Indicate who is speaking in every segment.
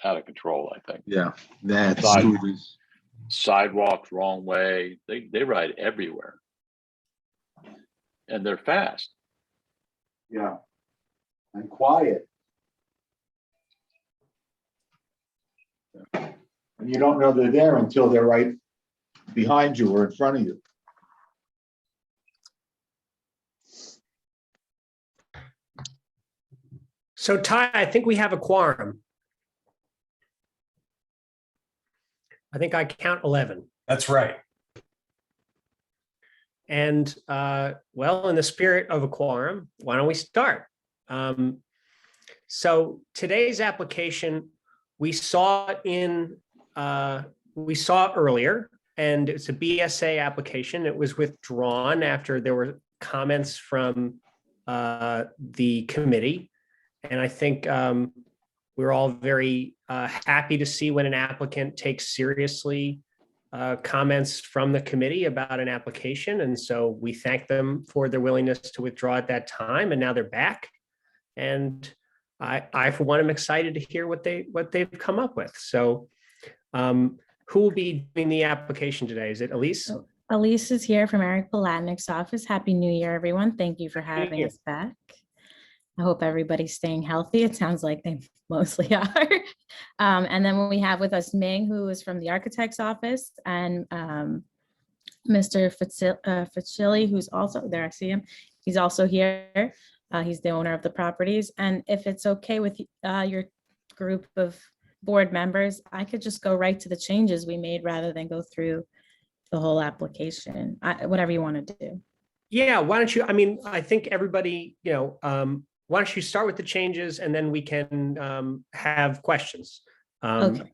Speaker 1: out of control, I think.
Speaker 2: Yeah, that's
Speaker 1: Side-
Speaker 2: scooters.
Speaker 1: Sidewalks wrong way. They ride everywhere. And they're fast.
Speaker 2: Yeah. And quiet. And you don't know they're there until they're right behind you or in front of you.
Speaker 3: So Ty, I think we have a quorum. I think I count 11.
Speaker 4: That's right.
Speaker 3: And well, in the spirit of a quorum, why don't we start? So today's application, we saw earlier, and it's a BSA application. It was withdrawn after there were comments from the committee. And I think we're all very happy to see when an applicant takes seriously comments from the committee about an application. And so we thank them for their willingness to withdraw at that time. And now they're back. And I for one, am excited to hear what they've come up with. So who will be doing the application today? Is it Elise?
Speaker 5: Elise is here from Eric Palatnik's office. Happy New Year, everyone. Thank you for having
Speaker 3: Year.
Speaker 5: us back. I hope everybody's staying healthy. It sounds like they mostly are. And then we have with us Ming, who is from the architect's office, and Mr. Fitzgerald, who's also there. I see him. He's also here. He's the owner of the properties. And if it's okay with your group of board members, I could just go right to the changes we made rather than go through the whole application. Whatever you want to do.
Speaker 3: Yeah, why don't you, I mean, I think everybody, why don't you start with the changes and then we can have questions.
Speaker 5: Okay.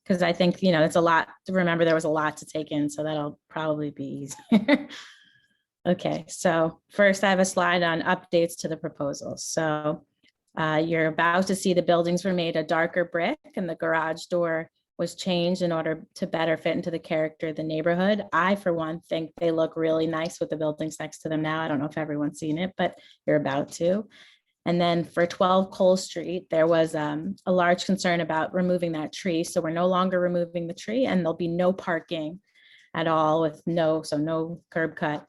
Speaker 5: Because I think, it's a lot to remember. There was a lot to take in, so that'll probably be easier. Okay, so first I have a slide on updates to the proposal. So you're about to see the buildings were made a darker brick and the garage door was changed in order to better fit into the character of the neighborhood. I, for one, think they look really nice with the buildings next to them now. I don't know if everyone's seen it, but you're about to. And then for 12 Cole Street, there was a large concern about removing that tree. So we're no longer removing the tree, and there'll be no parking at all with no curb cut.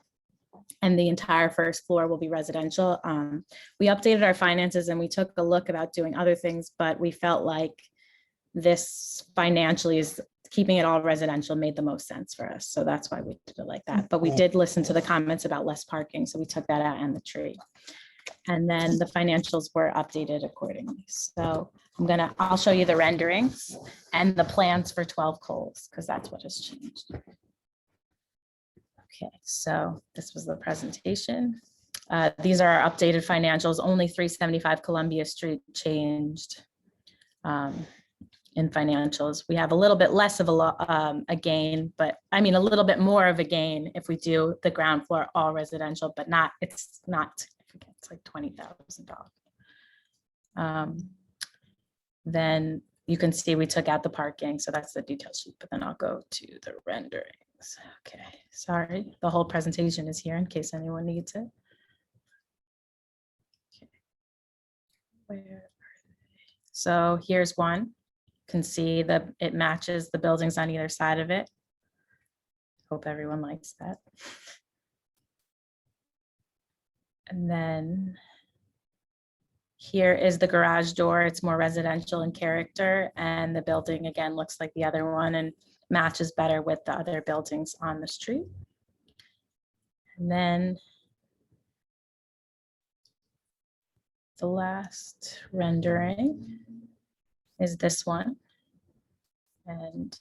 Speaker 5: And the entire first floor will be residential. We updated our finances and we took a look about doing other things, but we felt like this financially is keeping it all residential made the most sense for us. So that's why we did it like that. But we did listen to the comments about less parking. So we took that out and the tree. And then the financials were updated accordingly. So I'll show you the renderings and the plans for 12 Coles, because that's what has changed. Okay, so this was the presentation. These are our updated financials. Only 375 Columbia Street changed in financials. We have a little bit less of a gain, but I mean a little bit more of a gain if we do the ground floor all residential, but it's not significant. It's like $20,000. Then you can see we took out the parking, so that's the detail sheet, but then I'll go to the renderings. Okay, sorry, the whole presentation is here in case anyone needs it. Okay. Where are they? So here's one. You can see that it matches the buildings on either side of it. Hope everyone likes that. And then here is the garage door. It's more residential in character, and the building again looks like the other one and matches better with the other buildings on the street. And then the last rendering is this one. And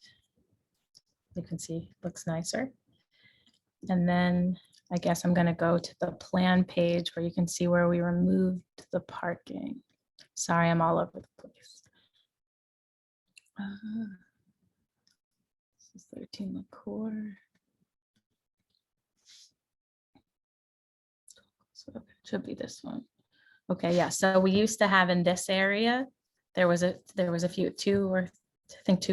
Speaker 5: you can see it looks nicer. And then I guess I'm going to go to the plan page where you can see where we removed the parking. Sorry, I'm all over the place. This is 13 LaCour. So it should be this one. Okay, yeah. So we used to have in this area, there was a few, two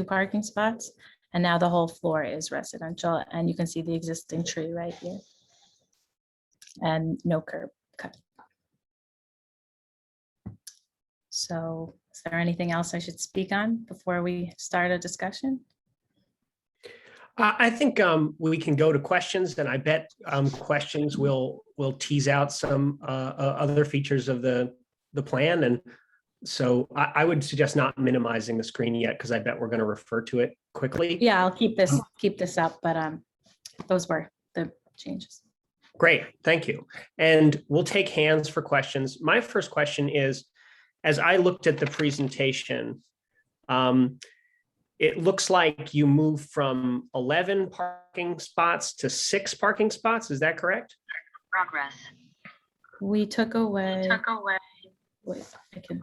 Speaker 5: parking spots, and now the whole floor is residential, and you can see the existing tree right here. And no curb cut. So Is there anything else I should speak on before we start a discussion?
Speaker 3: I think we can go to questions, and I bet questions will tease out some other features of the plan. And so I would suggest not minimizing the screen yet, because I bet we're going to refer to it quickly.
Speaker 5: Yeah, I'll keep this up, but those were the changes.
Speaker 3: Great, thank you. And we'll take hands for questions. My first question is, as I looked at the presentation, it looks like you moved from 11 parking spots to 6 parking spots. Is that correct?
Speaker 4: Progress.
Speaker 5: We took away. Wait,
Speaker 4: Wait,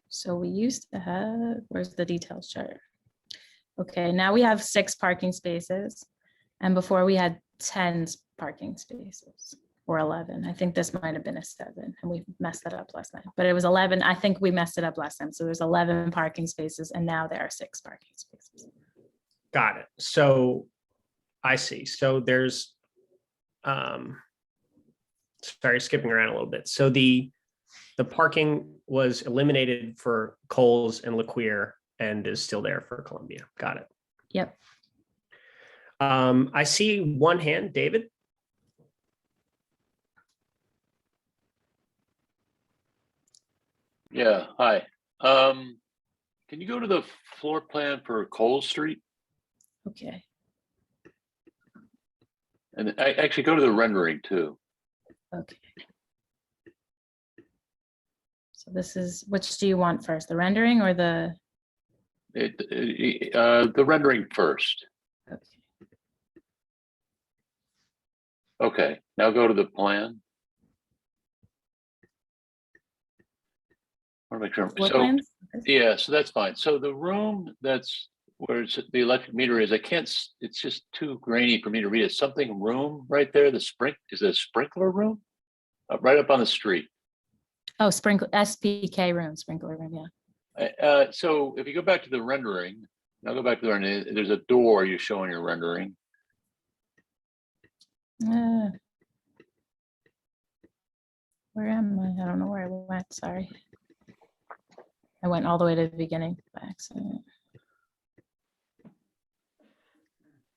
Speaker 5: so we used to have, where's the details chart? Okay, now we have 6 parking spaces. And before we had 10 parking spaces, or 11. I think this might have been a 7, and we messed that up last time, but it was 11. I think we messed it up last time. So there's 11 parking spaces, and now there are 6 parking spaces.
Speaker 3: Got it. So I see. So there's, sorry, skipping around a little bit. So the parking was eliminated for Coles and Laqueer and is still there for Columbia. Got it.
Speaker 5: Yep.
Speaker 3: I see one hand, David.
Speaker 1: Yeah, hi. Can you go to the floor plan for Cole Street?
Speaker 5: Okay.
Speaker 1: And I actually go to the rendering too.
Speaker 5: Okay. So this is, which do you want first, the rendering or the?
Speaker 1: The rendering first.
Speaker 5: Okay.
Speaker 1: Okay, now go to the plan. I want to make sure.
Speaker 5: Floor
Speaker 1: So,
Speaker 5: plans?
Speaker 1: yeah, so that's fine. So the room that's where the electric meter is, I can't, it's just too grainy for me to read it. Something room right there, is it a sprinkler room? Right up on the street.
Speaker 5: Oh, SPK room, sprinkler room, yeah.
Speaker 1: So if you go back to the rendering, I'll go back to the rendering, there's a door you show in your rendering.
Speaker 5: Where am I? I don't know where I went, sorry. I went all the way to the beginning by accident.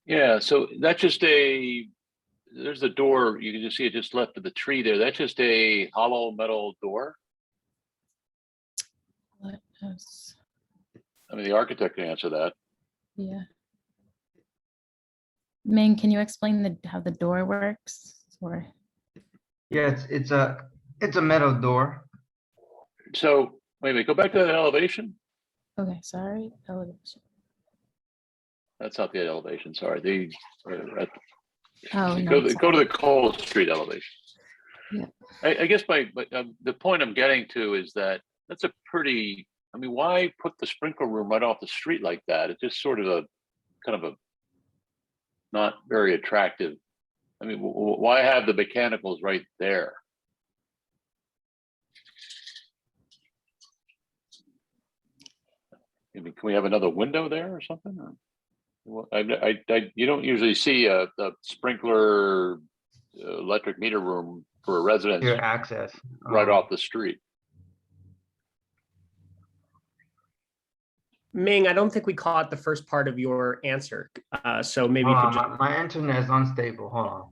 Speaker 1: Yeah, so that's just there's a door, you can just see it just left of the tree there. That's just a hollow metal door.
Speaker 5: What else?
Speaker 1: I mean, the architect can answer that.
Speaker 5: Yeah. Ming, can you explain how the door works? Or
Speaker 6: Yeah, it's a metal door.
Speaker 1: So wait a minute, go back to that elevation.
Speaker 5: okay, sorry. Elevation.
Speaker 1: That's not the elevation, sorry.
Speaker 5: Oh, no,
Speaker 1: Go
Speaker 5: it's
Speaker 1: to the Cole Street elevation.
Speaker 5: Yeah.
Speaker 1: I guess the point I'm getting to is that that's a pretty, I mean, why put the sprinkler room right off the street like that? It's just sort of a kind of a not very attractive. I mean, why have the mechanicals right there? I mean, can we have another window there or something? Or, well, you don't usually see a sprinkler electric meter room for a residence
Speaker 6: Your access.
Speaker 1: right off the street.
Speaker 3: Ming, I don't think we caught the first part of your answer. So maybe you could just.
Speaker 6: My internet is unstable. Hold on.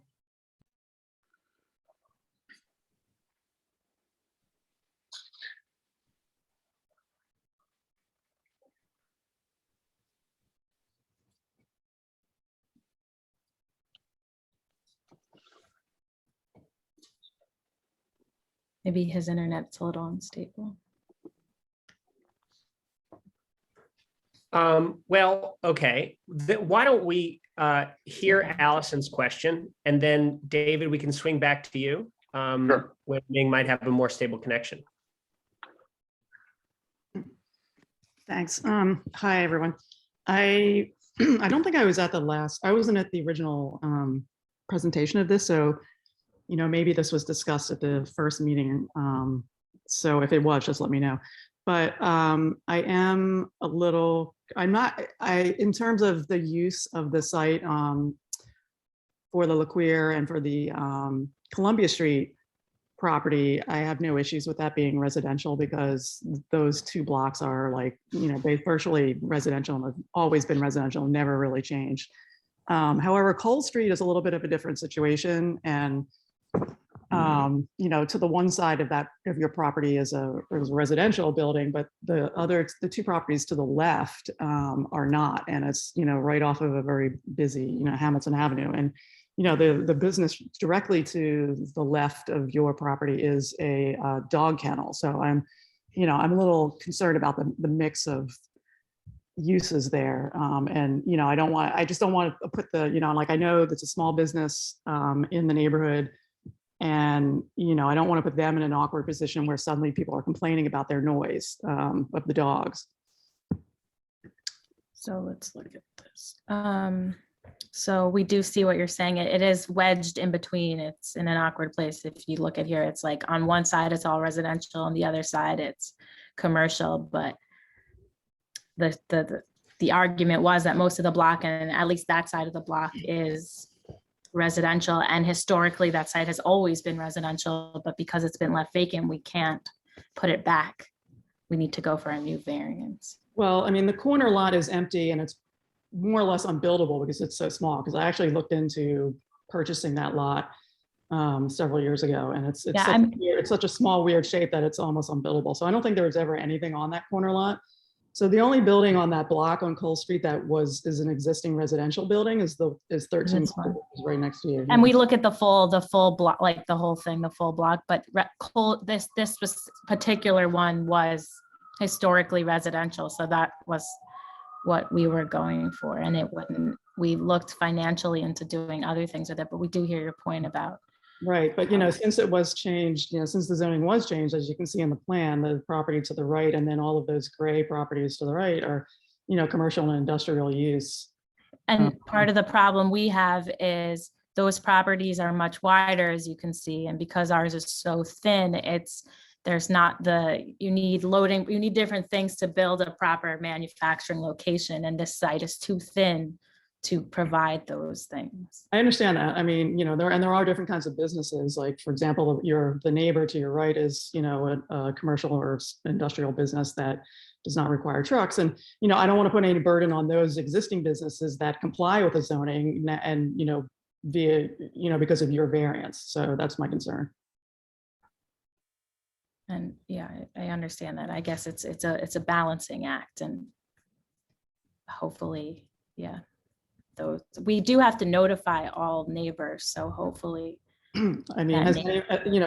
Speaker 5: maybe his internet's a little unstable.
Speaker 3: Well, okay. Why don't we hear Allison's question, and then David, we can swing back to you.
Speaker 1: Sure.
Speaker 3: When Ming might have a more stable connection.
Speaker 7: Thanks. Hi, everyone. I don't think I was at I wasn't at the original presentation of this, so maybe this was discussed at the first meeting. So if it was, just let me know. But I am a little, in terms of the use of the site for the Laqueer and for the Columbia Street property, I have no issues with that being residential because those two blocks are like, they virtually residential and have always been residential, never really changed. However, Cole Street is a little bit of a different situation, and to the one side of your property is a residential building, but the two properties to the left are not, and it's right off of a very busy Hamilton Avenue, and the business directly to the left of your property is a dog kennel. So I'm a little concerned about the mix of uses there. And, I just don't want to put I know that's a small business in the neighborhood. And, I don't want to put them in an awkward position where suddenly people are complaining about their noise of the dogs.
Speaker 5: So let's look at this. So we do see what you're saying. It is wedged in between. It's in an awkward place. If you look at here, it's like on one side, it's all residential, on the other side, it's commercial, but the argument was that most of the block, and at least that side of the block, is residential, and historically that site has always been residential, but because it's been left vacant, we can't put it back. We need to go for a new variance.
Speaker 7: Well, I mean, the corner lot is empty and it's more or less unbuildable because it's so small, because I actually looked into purchasing that lot several years ago, and it's such a small, weird shape that it's almost unbuildable. So I don't think there was ever anything on that corner lot. So the only building on that block on Cole Street that is an existing residential building is 13, is right next to you.
Speaker 5: And we look at the full block, like the whole thing, the full block, but this particular one was historically residential. So that was what we were going for. And we looked financially into doing other things with it, but we do hear your point about.
Speaker 7: Right, but since it was changed, since the zoning was changed, as you can see in the plan, the property to the right, and then all of those gray properties to the right are, commercial and industrial use.
Speaker 5: And part of the problem we have is those properties are much wider, as you can see, and because ours is so thin, you need different things to build a proper manufacturing location, and this site is too thin to provide those things.
Speaker 7: I understand that. I mean, there are different kinds of businesses. Like, for example, the neighbor to your right is, a commercial or industrial business that does not require trucks. And, I don't want to put any burden on those existing businesses that comply with the zoning and, because of your variance. So that's my concern.
Speaker 5: And yeah, I understand that. I guess it's a balancing act, and hopefully, yeah. We do have to notify all neighbors, so hopefully.
Speaker 7: I mean,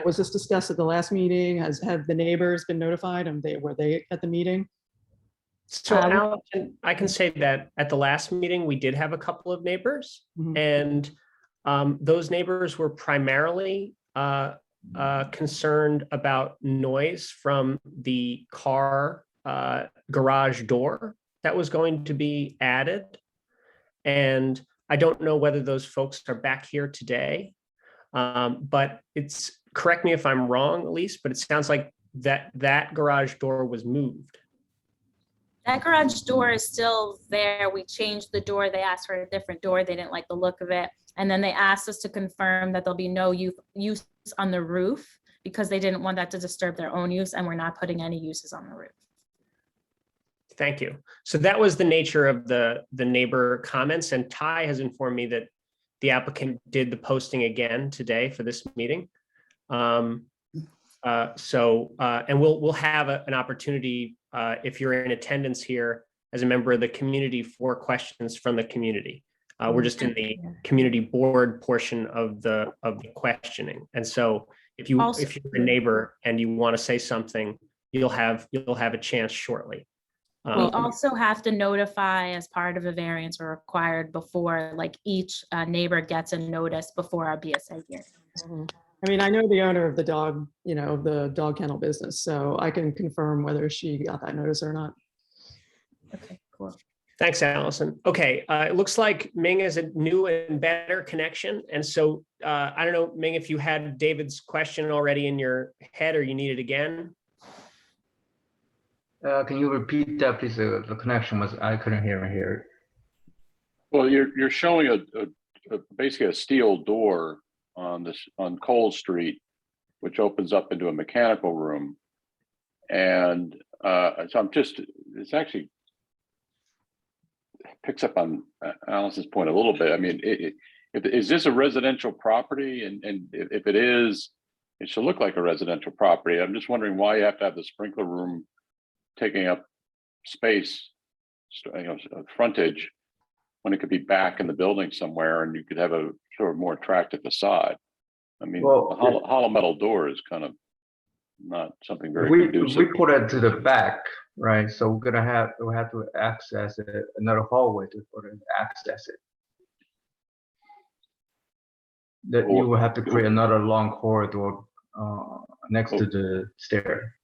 Speaker 7: was this discussed at the last meeting? Have the neighbors been notified, and were they at the meeting?
Speaker 3: So Allison, I can say that at the last meeting, we did have a couple of neighbors, and those neighbors were primarily concerned about noise from the car garage door that was going to be added. And I don't know whether those folks are back here today, but correct me if I'm wrong, Elise, but it sounds like that garage door was moved.
Speaker 5: That garage door is still there. We changed the door. They asked for a different door. They didn't like the look of it. And then they asked us to confirm that there'll be no use on the roof, because they didn't want that to disturb their own use, and we're not putting any uses on the roof.
Speaker 3: Thank you. So that was the nature of the neighbor comments, and Ty has informed me that the applicant did the posting again today for this meeting. And we'll have an opportunity, if you're in attendance here as a member of the community, for questions from the community. We're just in the community board portion of the questioning, and so if you're a neighbor and you want to say something, you'll have a chance shortly.
Speaker 5: We also have to notify, as part of a variance or required before, like each neighbor gets a notice before our BSA hearing.
Speaker 7: I mean, I know the owner of the dog, the dog kennel business, so I can confirm whether she got that notice or not.
Speaker 5: Okay, cool.
Speaker 3: Thanks, Allison. Okay, it looks like Ming is a new and better connection. And so I don't know, Ming, if you had David's question already in your head or you need it again.
Speaker 6: Can you repeat that, please? The connection I couldn't hear.
Speaker 1: Well, you're showing basically a steel door on Cole Street which opens up into a mechanical room. And so I'm just, it's actually picks up on Allison's point a little bit. I mean, is this a residential property? And if it is, it should look like a residential property. I'm just wondering why you have to have the sprinkler room taking up space, frontage, when it could be back in the building somewhere and you could have a sort of more attractive facade. I mean,
Speaker 6: Well,
Speaker 1: the hollow metal door is kind of not something very
Speaker 6: we
Speaker 1: conducive.
Speaker 6: put it to the back, right? So we'll have to access it, another hallway to access it. That you will have to create another long corridor next to the stair.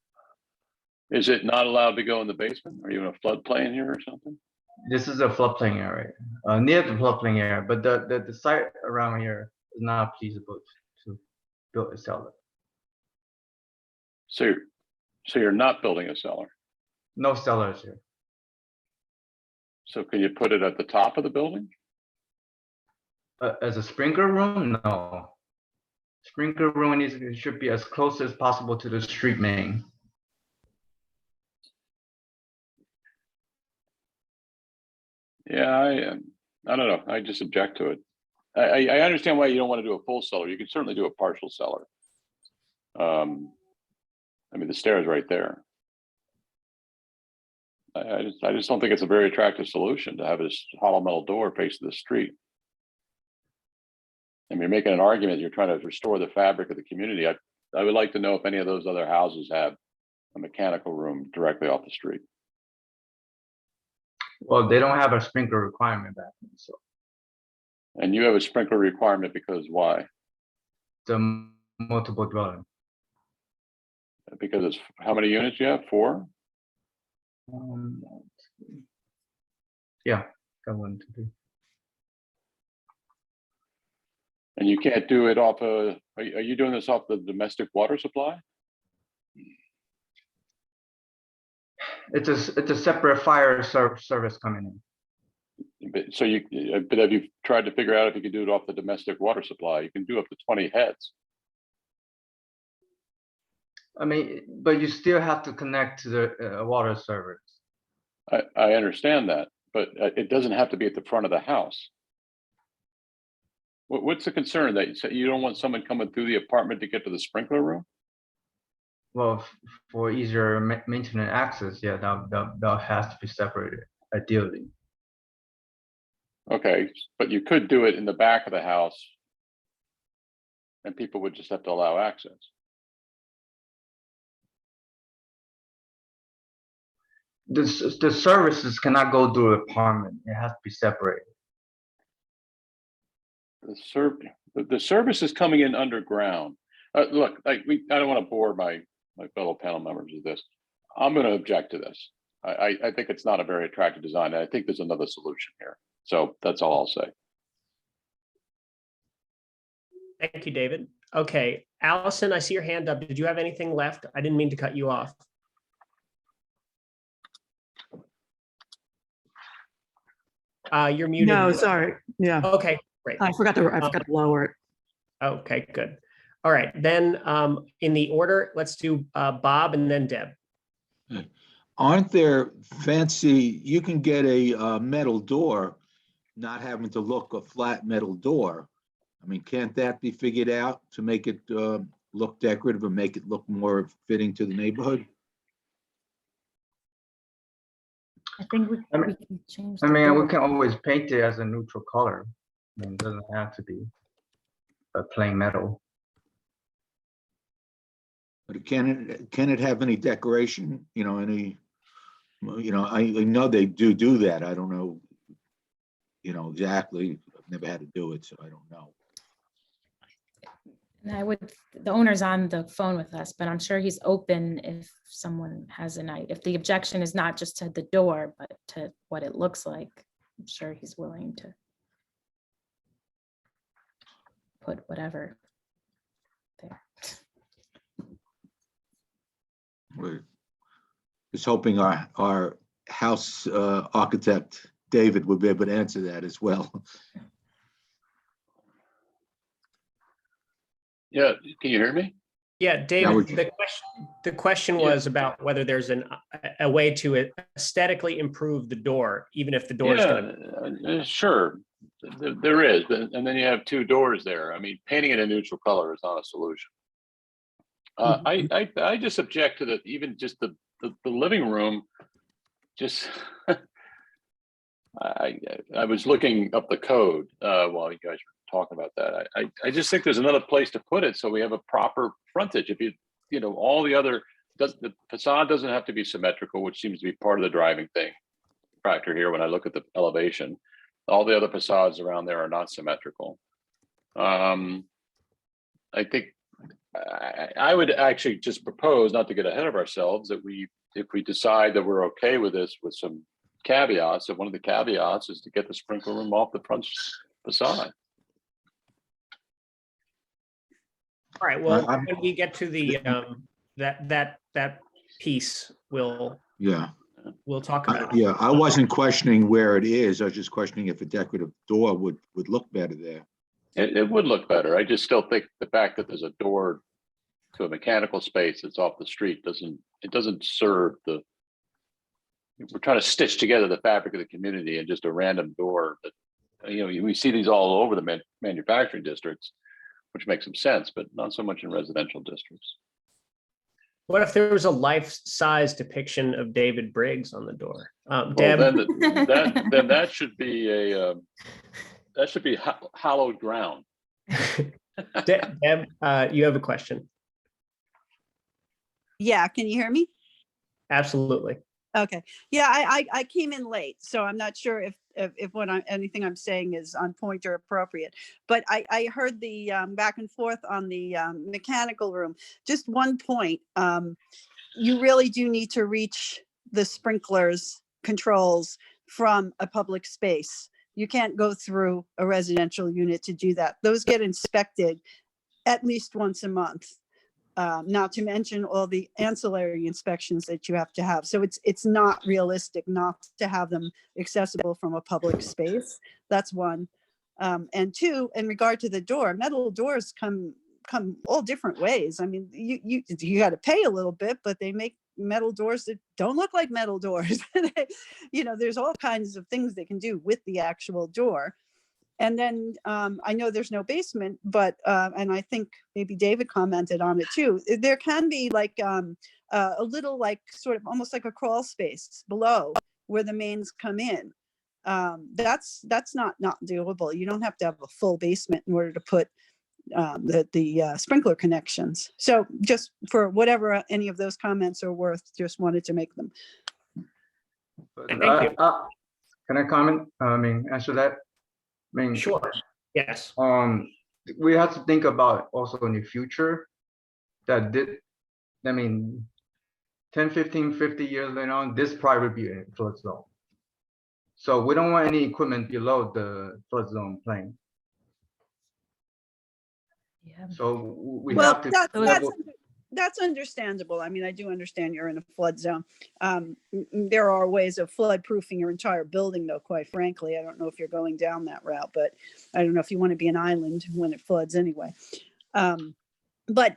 Speaker 1: Is it not allowed to go in the basement? Are you in a floodplain here or something?
Speaker 6: This is a floodplain area, near the floodplain area, but the site around here is not feasible to build a cellar.
Speaker 1: So you're not building a cellar.
Speaker 6: No cellars here.
Speaker 1: So can you put it at the top of the building?
Speaker 6: As a sprinkler room, no. Sprinkler room should be as close as possible to the street main.
Speaker 1: Yeah, I don't know. I just object to it. I understand why you don't want to do a full cellar. You can certainly do a partial cellar. I mean, the stair is right there. I just don't think it's a very attractive solution to have this hollow metal door facing the street. I mean, you're making an argument, you're trying to restore the fabric of the community. I would like to know if any of those other houses have a mechanical room directly off the street.
Speaker 6: Well, they don't have a sprinkler requirement back then, so
Speaker 1: And you have a sprinkler requirement because why?
Speaker 6: the multiple dwelling.
Speaker 1: Because it's, how many units you have? 4?
Speaker 6: Yeah, got 1, 2, 3.
Speaker 1: And you can't do it off are you doing this off the domestic water supply?
Speaker 6: It's a separate fire service coming in.
Speaker 1: But so but have you tried to figure out if you could do it off the domestic water supply? You can do up to 20 heads.
Speaker 6: I mean, but you still have to connect to the water service.
Speaker 1: I understand that, but it doesn't have to be at the front of the house. What's the concern that you don't want someone coming through the apartment to get to the sprinkler room?
Speaker 6: Well, for easier maintenance access, yeah, that has to be separated, ideally.
Speaker 1: Okay, but you could do it in the back of the house and people would just have to allow access.
Speaker 6: The services cannot go through the apartment. It has to be separated.
Speaker 1: The service is coming in underground. Look, I don't want to bore my fellow panel members with this. I'm going to object to this. I think it's not a very attractive design. I think there's another solution here. So that's all I'll say.
Speaker 3: Thank you, David. Okay, Allison, I see your hand up. Did you have anything left? I didn't mean to cut you off. You're muted.
Speaker 7: No, sorry. Yeah,
Speaker 3: Okay, great.
Speaker 7: I forgot to lower it.
Speaker 3: Okay, good. All right, then in the order, let's do Bob and then Deb.
Speaker 2: Aren't there fancy, you can get a metal door, not having to look a flat metal door. I mean, can't that be figured out to make it look decorative and make it look more fitting to the neighborhood?
Speaker 5: I think we
Speaker 6: I mean-
Speaker 5: can change.
Speaker 6: I
Speaker 5: the
Speaker 6: mean, we
Speaker 5: door.
Speaker 6: can always paint it as a neutral color. I mean, it doesn't have to be a plain metal.
Speaker 2: But can it have any decoration, any, I know they do that. I don't know, exactly. I've never had to do it, so I don't know.
Speaker 5: And the owner's on the phone with us, but I'm sure he's open if someone has a night. If the objection is not just to the door, but to what it looks like, I'm sure he's willing to put whatever there.
Speaker 2: We're just hoping our house architect, David, would be able to answer that as well.
Speaker 1: Yeah, can you hear me?
Speaker 3: Yeah, David,
Speaker 2: would-
Speaker 3: the question
Speaker 1: Yeah.
Speaker 3: was about whether there's a way to aesthetically improve the door, even if the door is gonna.
Speaker 1: Sure, there is, and then you have two doors there. I mean, painting it a neutral color is not a solution. I just object to the, even just the living room, just, I was looking up the code while you guys were talking about that. I just think there's another place to put it so we have a proper frontage. If you know, all the other, the facade doesn't have to be symmetrical, which seems to be part of the driving thing factor here when I look at the elevation. All the other facades around there are not symmetrical. I think I would actually just propose, not to get ahead of ourselves, that if we decide that we're okay with this with some caveats, that one of the caveats is to get the sprinkler room off the front facade.
Speaker 3: All right, well,
Speaker 2: I'm-
Speaker 3: when we get to the, that piece, we'll
Speaker 2: Yeah,
Speaker 3: talk about it.
Speaker 2: yeah, I wasn't questioning where it is. I was just questioning if a decorative door would look better there.
Speaker 1: It would look better. I just still think the fact that there's a door to a mechanical space that's off the street doesn't serve the, we're trying to stitch together the fabric of the community, and just a random door that, you know, we see these all over the manufacturing districts, which makes some sense, but not so much in residential districts.
Speaker 3: What if there was a life-size depiction of David Briggs on the door?
Speaker 1: Well,
Speaker 3: Deb,
Speaker 1: then that should be hallowed ground.
Speaker 3: Deb, you have a question?
Speaker 4: Yeah, can you hear me?
Speaker 3: Absolutely.
Speaker 4: Okay. Yeah, I came in late, so I'm not sure if anything I'm saying is on point or appropriate. But I heard the back and forth on the mechanical room. Just one point, you really do need to reach the sprinklers controls from a public space. You can't go through a residential unit to do that. Those get inspected at least once a month. Not to mention all the ancillary inspections that you have to have. So it's not realistic not to have them accessible from a public space. That's one. And two, in regard to the door, metal doors come all different ways. I mean, you got to pay a little bit, but they make metal doors that don't look like metal doors. You know, there's all kinds of things they can do with the actual door. And then I know there's no basement, but, and I think maybe David commented on it too. There can be like a little, like sort of almost like a crawl space below where the mains come in. That's not doable. You don't have to have a full basement in order to put the sprinkler connections. So just for whatever any of those comments are worth, just wanted to make them.
Speaker 3: Thank you.
Speaker 6: Can I comment? I mean, answer that? I mean,
Speaker 3: Sure. Yes.
Speaker 6: we have to think about also in the future that I mean, 10, 15, 50 years later on, this probably will be a flood zone. So we don't want any equipment below the flood zone plane.
Speaker 5: Yeah.
Speaker 6: So we
Speaker 4: Well,
Speaker 6: have to.
Speaker 4: that's understandable. I mean, I do understand you're in a flood zone. There are ways of flood proofing your entire building, though, quite frankly. I don't know if you're going down that route, but I don't know if you want to be an island when it floods anyway. And I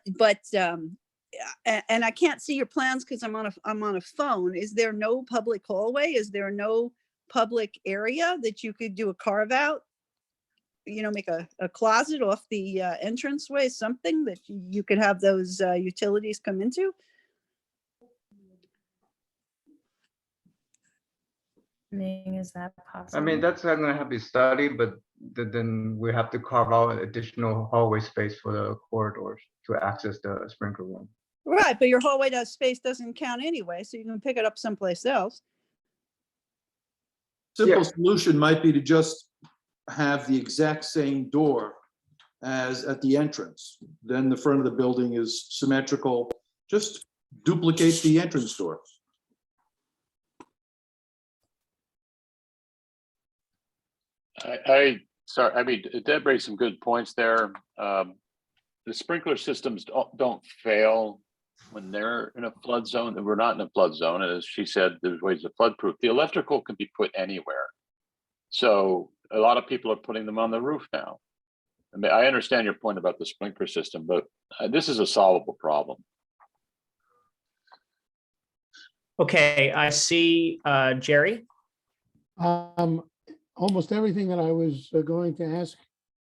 Speaker 4: can't see your plans because I'm on a phone. Is there no public hallway? Is there no public area that you could do a carve out? You know, make a closet off the entranceway, something that you could have those utilities come into?
Speaker 5: Is that possible?
Speaker 6: I mean, that's not gonna have to be studied, but then we have to carve out additional hallway space for the corridors to access the sprinkler room.
Speaker 4: Right, but your hallway space doesn't count anyway, so you can pick it up someplace else.
Speaker 8: Simple solution might be to just have the exact same door as at the entrance. Then the front of the building is symmetrical. Just duplicate the entrance door.
Speaker 1: Sorry, I mean, Deb raised some good points there. The sprinkler systems don't fail when they're in a flood zone. We're not in a flood zone. And as she said, there's ways to flood proof. The electrical can be put anywhere. So a lot of people are putting them on the roof now. I mean, I understand your point about the sprinkler system, but this is a solvable problem.
Speaker 3: Okay, I see Jerry.
Speaker 9: Almost everything that I was going to ask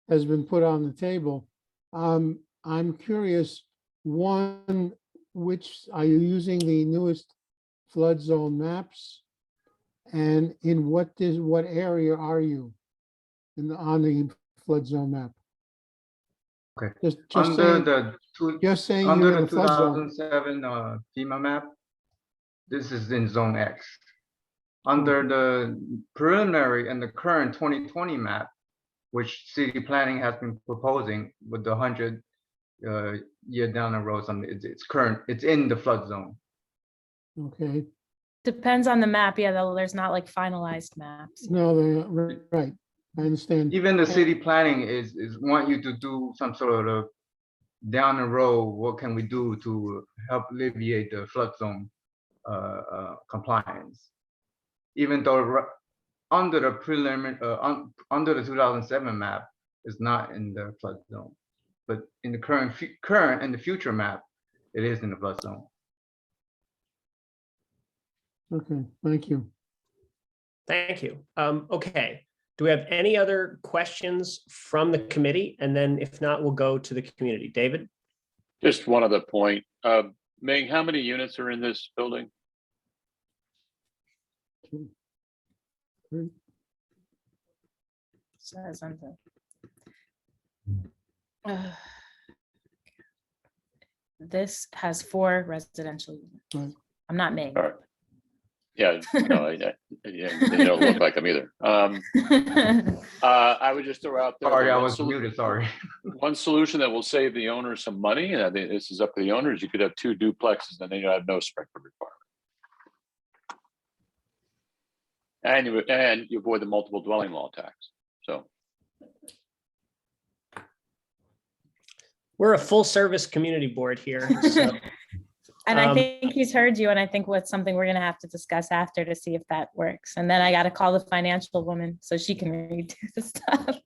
Speaker 9: has been put on the table. I'm curious, one, which, are you using the newest flood zone maps? And in what area are you on the flood zone map?
Speaker 6: Okay.
Speaker 9: Just
Speaker 6: Under
Speaker 9: saying,
Speaker 6: the
Speaker 9: just saying
Speaker 6: under
Speaker 9: you're in
Speaker 6: the
Speaker 9: a flood zone.
Speaker 6: 2007 FEMA map, this is in zone X. Under the preliminary and the current 2020 map, which city planning has been proposing with the 100 year down the road, it's in the flood zone.
Speaker 9: Okay,
Speaker 5: Depends on the map. Yeah, there's not like finalized maps.
Speaker 9: no, right, I understand.
Speaker 6: Even the city planning is want you to do some sort of down the road, what can we do to help alleviate the flood zone compliance? Even though under the preliminary, under the 2007 map is not in the flood zone, but in the current and the future map, it is in the flood zone.
Speaker 9: Okay, thank you.
Speaker 3: Thank you. Okay, do we have any other questions from the committee? And then if not, we'll go to the community. David?
Speaker 1: Just one other point. Ming, how many units are in this building?
Speaker 5: Says on the- This has 4 residential units.
Speaker 9: Right.
Speaker 5: I'm not Meg.
Speaker 1: All right. Yeah, no, yeah, they don't look like them either. I would just throw out there.
Speaker 6: Sorry,
Speaker 1: the
Speaker 6: I
Speaker 1: one
Speaker 6: was muted, sorry.
Speaker 1: One solution that will save the owner some money, and I think this is up to the owners, you could have 2 duplexes and then you have no sprinkler requirement. And you avoid the multiple dwelling law tax, so.
Speaker 3: We're a full service community board here. So,
Speaker 5: And I think he's heard you, and I think what's something we're gonna have to discuss after to see if that works. And then I gotta call the financial woman so she can read the stuff.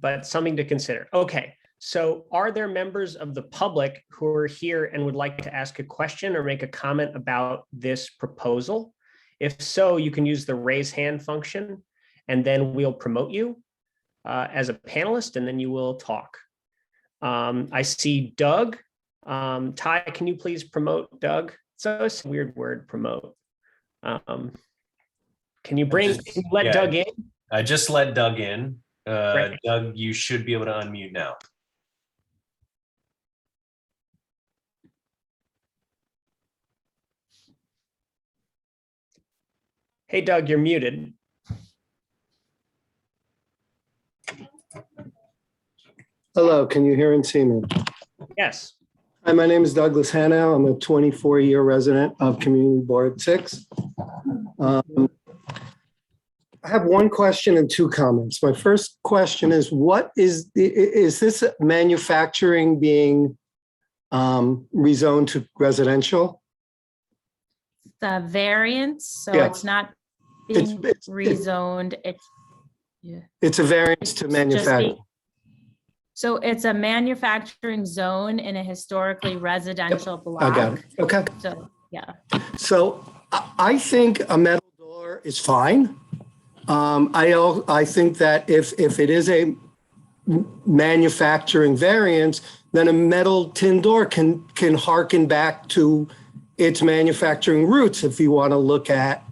Speaker 3: but something to consider. Okay, so are there members of the public who are here and would like to ask a question or make a comment about this proposal? If so, you can use the raise hand function, and then we'll promote you as a panelist, and then you will talk. I see Doug. Ty, can you please promote Doug? So it's a weird word, promote. Can you let
Speaker 10: yeah,
Speaker 3: Doug in?
Speaker 10: I just let Doug in.
Speaker 3: Great.
Speaker 10: Doug, you should be able to unmute now.
Speaker 3: Hey, Doug, you're muted.
Speaker 11: Hello, can you hear and see me?
Speaker 3: Yes.
Speaker 11: Hi, my name is Douglas Hanau. I'm a 24-year resident of Community Board 6. I have one question and 2 comments. My first question is, is this manufacturing being rezoned to residential?
Speaker 5: The variance, so
Speaker 11: Yeah.
Speaker 5: it's not
Speaker 11: It's-
Speaker 5: being
Speaker 11: it's-
Speaker 5: rezoned, it's, yeah.
Speaker 11: It's a variance to
Speaker 5: It's just
Speaker 11: manufacturing.
Speaker 5: So it's a manufacturing zone in a historically residential block.
Speaker 11: I got it. Okay.
Speaker 5: So, yeah.
Speaker 11: So I think a metal door is fine. I think that if it is a manufacturing variance, then a metal tin door can harken back to its manufacturing roots if you want to look at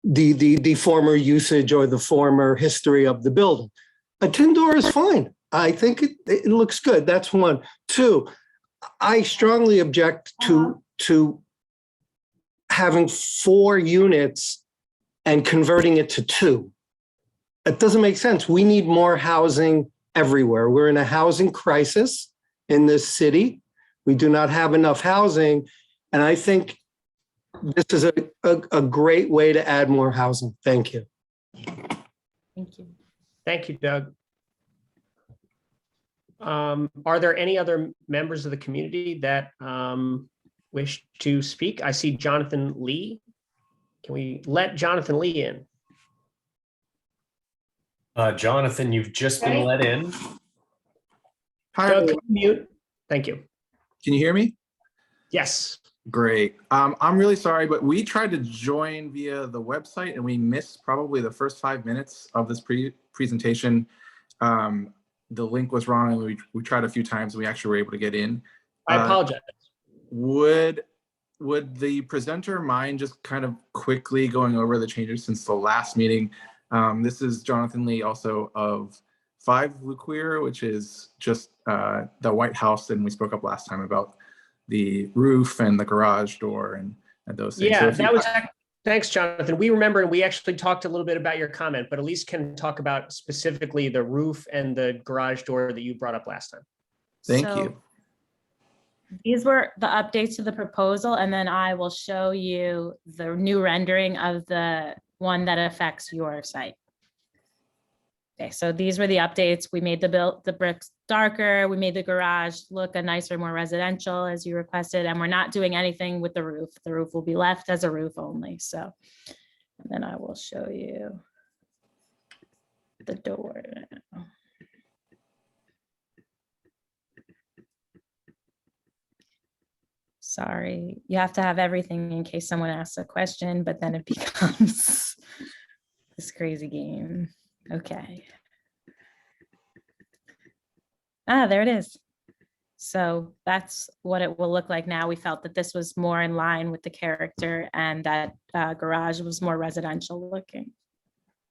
Speaker 11: the former usage or the former history of the building. A tin door is fine. I think it looks good. That's 1. 2, I strongly object to having 4 units and converting it to 2. It doesn't make sense. We need more housing everywhere. We're in a housing crisis in this city. We do not have enough housing. And I think this is a great way to add more housing. Thank you.
Speaker 5: Thank you.
Speaker 3: Thank you, Doug. Are there any other members of the community that wish to speak? I see Jonathan Lee. Can we let Jonathan Lee in?
Speaker 10: Jonathan, you've just been
Speaker 3: Okay.
Speaker 10: let in.
Speaker 12: Hi,
Speaker 3: Doug,
Speaker 12: everyone.
Speaker 3: mute. Thank you.
Speaker 12: Can you hear me?
Speaker 3: Yes.
Speaker 12: Great. I'm really sorry, but we tried to join via the website and we missed probably the first 5 minutes of this presentation. The link was wrong and we tried a few times and we actually were able to get in.
Speaker 3: I apologize.
Speaker 12: Would the presenter mind just kind of quickly going over the changes since the last meeting? This is Jonathan Lee, also of 5 Luquier, which is just the White House, and we spoke up last time about the roof and the garage door and those things. So
Speaker 3: Yeah,
Speaker 12: if you-
Speaker 3: that was, thanks, Jonathan. We remember, and we actually talked a little bit about your comment, but Elise can talk about specifically the roof and the garage door that you brought up last time.
Speaker 12: Thank
Speaker 5: So
Speaker 12: you.
Speaker 5: These were the updates to the proposal, and then I will show you the new rendering of the one that affects your site. Okay, so these were the updates. We made the bricks darker. We made the garage look a nicer, more residential as you requested, and we're not doing anything with the roof. The roof will be left as a roof only, so. And then I will show you the door. Sorry, you have to have everything in case someone asks a question, but then it becomes this crazy game. Okay. Ah, there it is. So that's what it will look like now. We felt that this was more in line with the character and that garage was more residential looking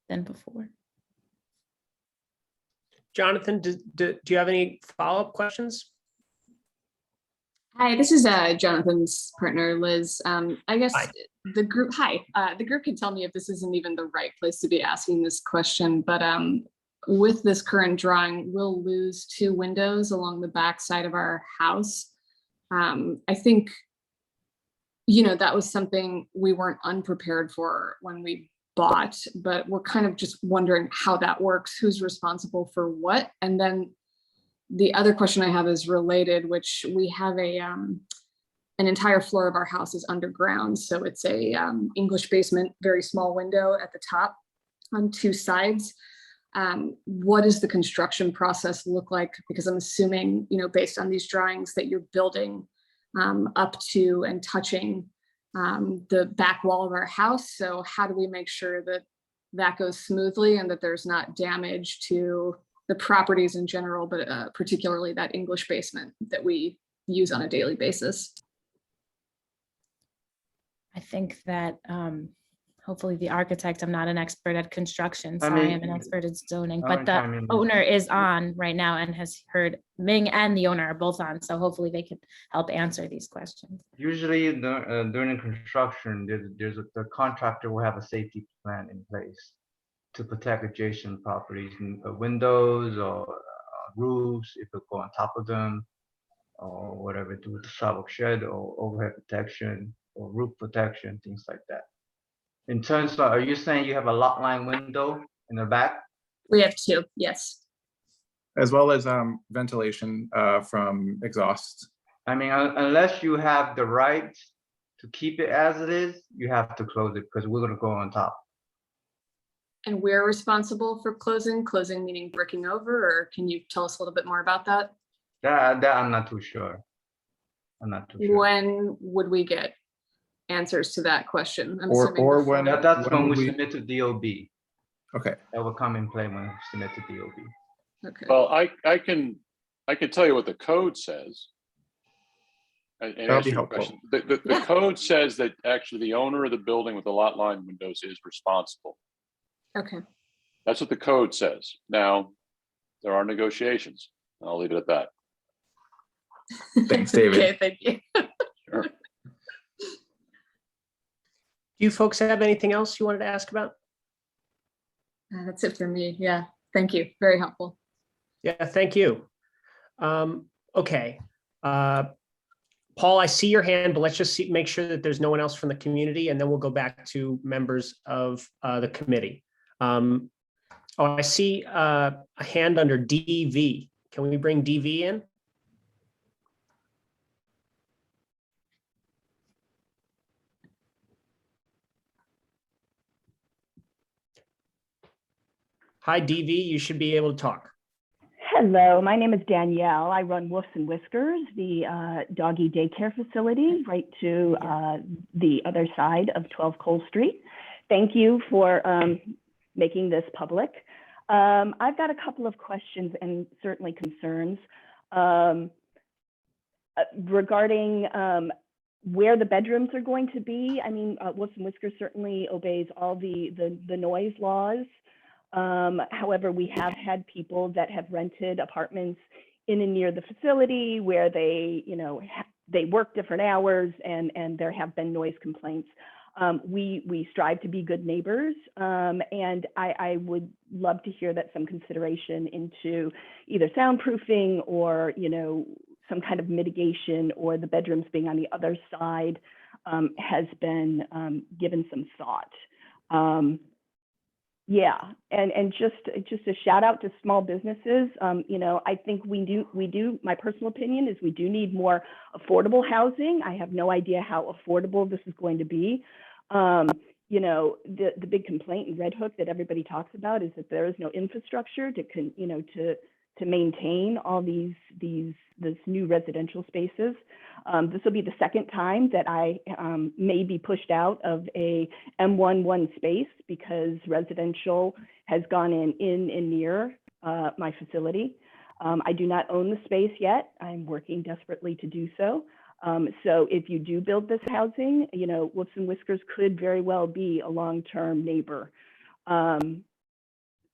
Speaker 5: than before.
Speaker 3: Jonathan, do you have any follow-up questions?
Speaker 13: Hi, this is Jonathan's partner, Liz. I guess
Speaker 3: Hi.
Speaker 13: the group can tell me if this isn't even the right place to be asking this question, but with this current drawing, we'll lose 2 windows along the back side of our house. I think, that was something we weren't unprepared for when we bought, but we're kind of just wondering how that works, who's responsible for what. And then the other question I have is related, which we have an entire floor of our house is underground. So it's a English basement, very small window at the top on 2 sides. What does the construction process look like? Because I'm assuming, based on these drawings that you're building up to and touching the back wall of our house. So how do we make sure that that goes smoothly and that there's not damage to the properties in general, but particularly that English basement that we use on a daily basis?
Speaker 5: I think that hopefully the architect, I'm not an expert at construction,
Speaker 6: I
Speaker 5: sorry,
Speaker 6: mean,
Speaker 5: I'm an expert at zoning,
Speaker 6: I
Speaker 5: but
Speaker 6: mean,
Speaker 5: the
Speaker 6: I mean-
Speaker 5: owner is on right now and has heard, Ming and the owner are both on, so hopefully they could help answer these questions.
Speaker 6: Usually during construction, the contractor will have a safety plan in place to protect adjacent properties, windows or roofs, if it go on top of them, or whatever, do with the sidewalk shed or overhead protection or roof protection, things like that. In terms of, are you saying you have a lot line window in the back?
Speaker 13: We have 2, yes.
Speaker 12: As well as ventilation from exhaust.
Speaker 6: I mean, unless you have the right to keep it as it is, you have to close it because we're gonna go on top.
Speaker 13: And we're responsible for closing meaning bricking over, or can you tell us a little bit more about that?
Speaker 6: That I'm not too sure. I'm not too sure.
Speaker 13: When would we get answers to that question? I'm
Speaker 12: Or-
Speaker 13: assuming
Speaker 12: or
Speaker 13: before-
Speaker 12: when-
Speaker 6: That's when
Speaker 12: would
Speaker 6: we
Speaker 12: we-
Speaker 6: submit to DOB.
Speaker 12: Okay.
Speaker 6: That will come in play when we submit to DOB.
Speaker 13: Okay.
Speaker 1: Well, I can tell you what the code says. And
Speaker 12: That'll
Speaker 1: answer
Speaker 12: be
Speaker 1: your
Speaker 12: helpful.
Speaker 1: question. The code says that actually the owner of the building with the lot line windows is responsible.
Speaker 13: Okay.
Speaker 1: That's what the code says. Now, there are negotiations. I'll leave it at that.
Speaker 12: Thanks, David.
Speaker 13: Okay, thank you.
Speaker 1: Sure.
Speaker 3: Do you folks have anything else you wanted to ask about?
Speaker 13: That's it for me. Yeah, thank you. Very helpful.
Speaker 3: Yeah, thank you. Okay. Paul, I see your hand, but let's just make sure that there's no one else from the community, and then we'll go back to members of the committee. I see a hand under DV. Can we bring DV in? Hi, DV, you should be able to talk.
Speaker 14: Hello, my name is Danielle. I run Woofs and Whiskers, the doggy daycare facility right to the other side of 12 Cole Street. Thank you for making this public. I've got a couple of questions and certainly concerns regarding where the bedrooms are going to be. I mean, Woofs and Whiskers certainly obeys all the noise laws. However, we have had people that have rented apartments in and near the facility where they, you know, they work different hours and there have been noise complaints. We strive to be good neighbors, and I would love to hear that some consideration into either soundproofing or, you know, some kind of mitigation, or the bedrooms being on the other side has been given some thought. Yeah, and just a shout out to small businesses. You know, I think we do, my personal opinion is we do need more affordable housing. I have no idea how affordable this is going to be. You know, the big complaint in Red Hook that everybody talks about is that there is no infrastructure to maintain all these new residential spaces. This will be the second time that I may be pushed out of a M11 space because residential has gone in and near my facility. I do not own the space yet. I'm working desperately to do so. So if you do build this housing, you know, Woofs and Whiskers could very well be a long-term neighbor.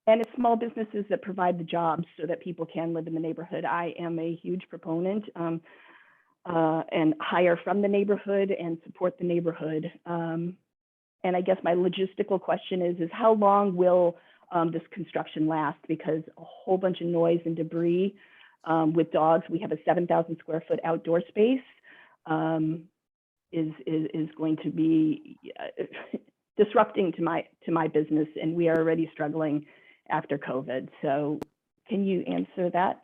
Speaker 14: And it's small businesses that provide the jobs so that people can live in the neighborhood. I am a huge proponent and hire from the neighborhood and support the neighborhood. And I guess my logistical question is how long will this construction last? Because a whole bunch of noise and debris with dogs. We have a 7,000 square foot outdoor space is going to be disrupting to my business, and we are already struggling after COVID. So can you answer that?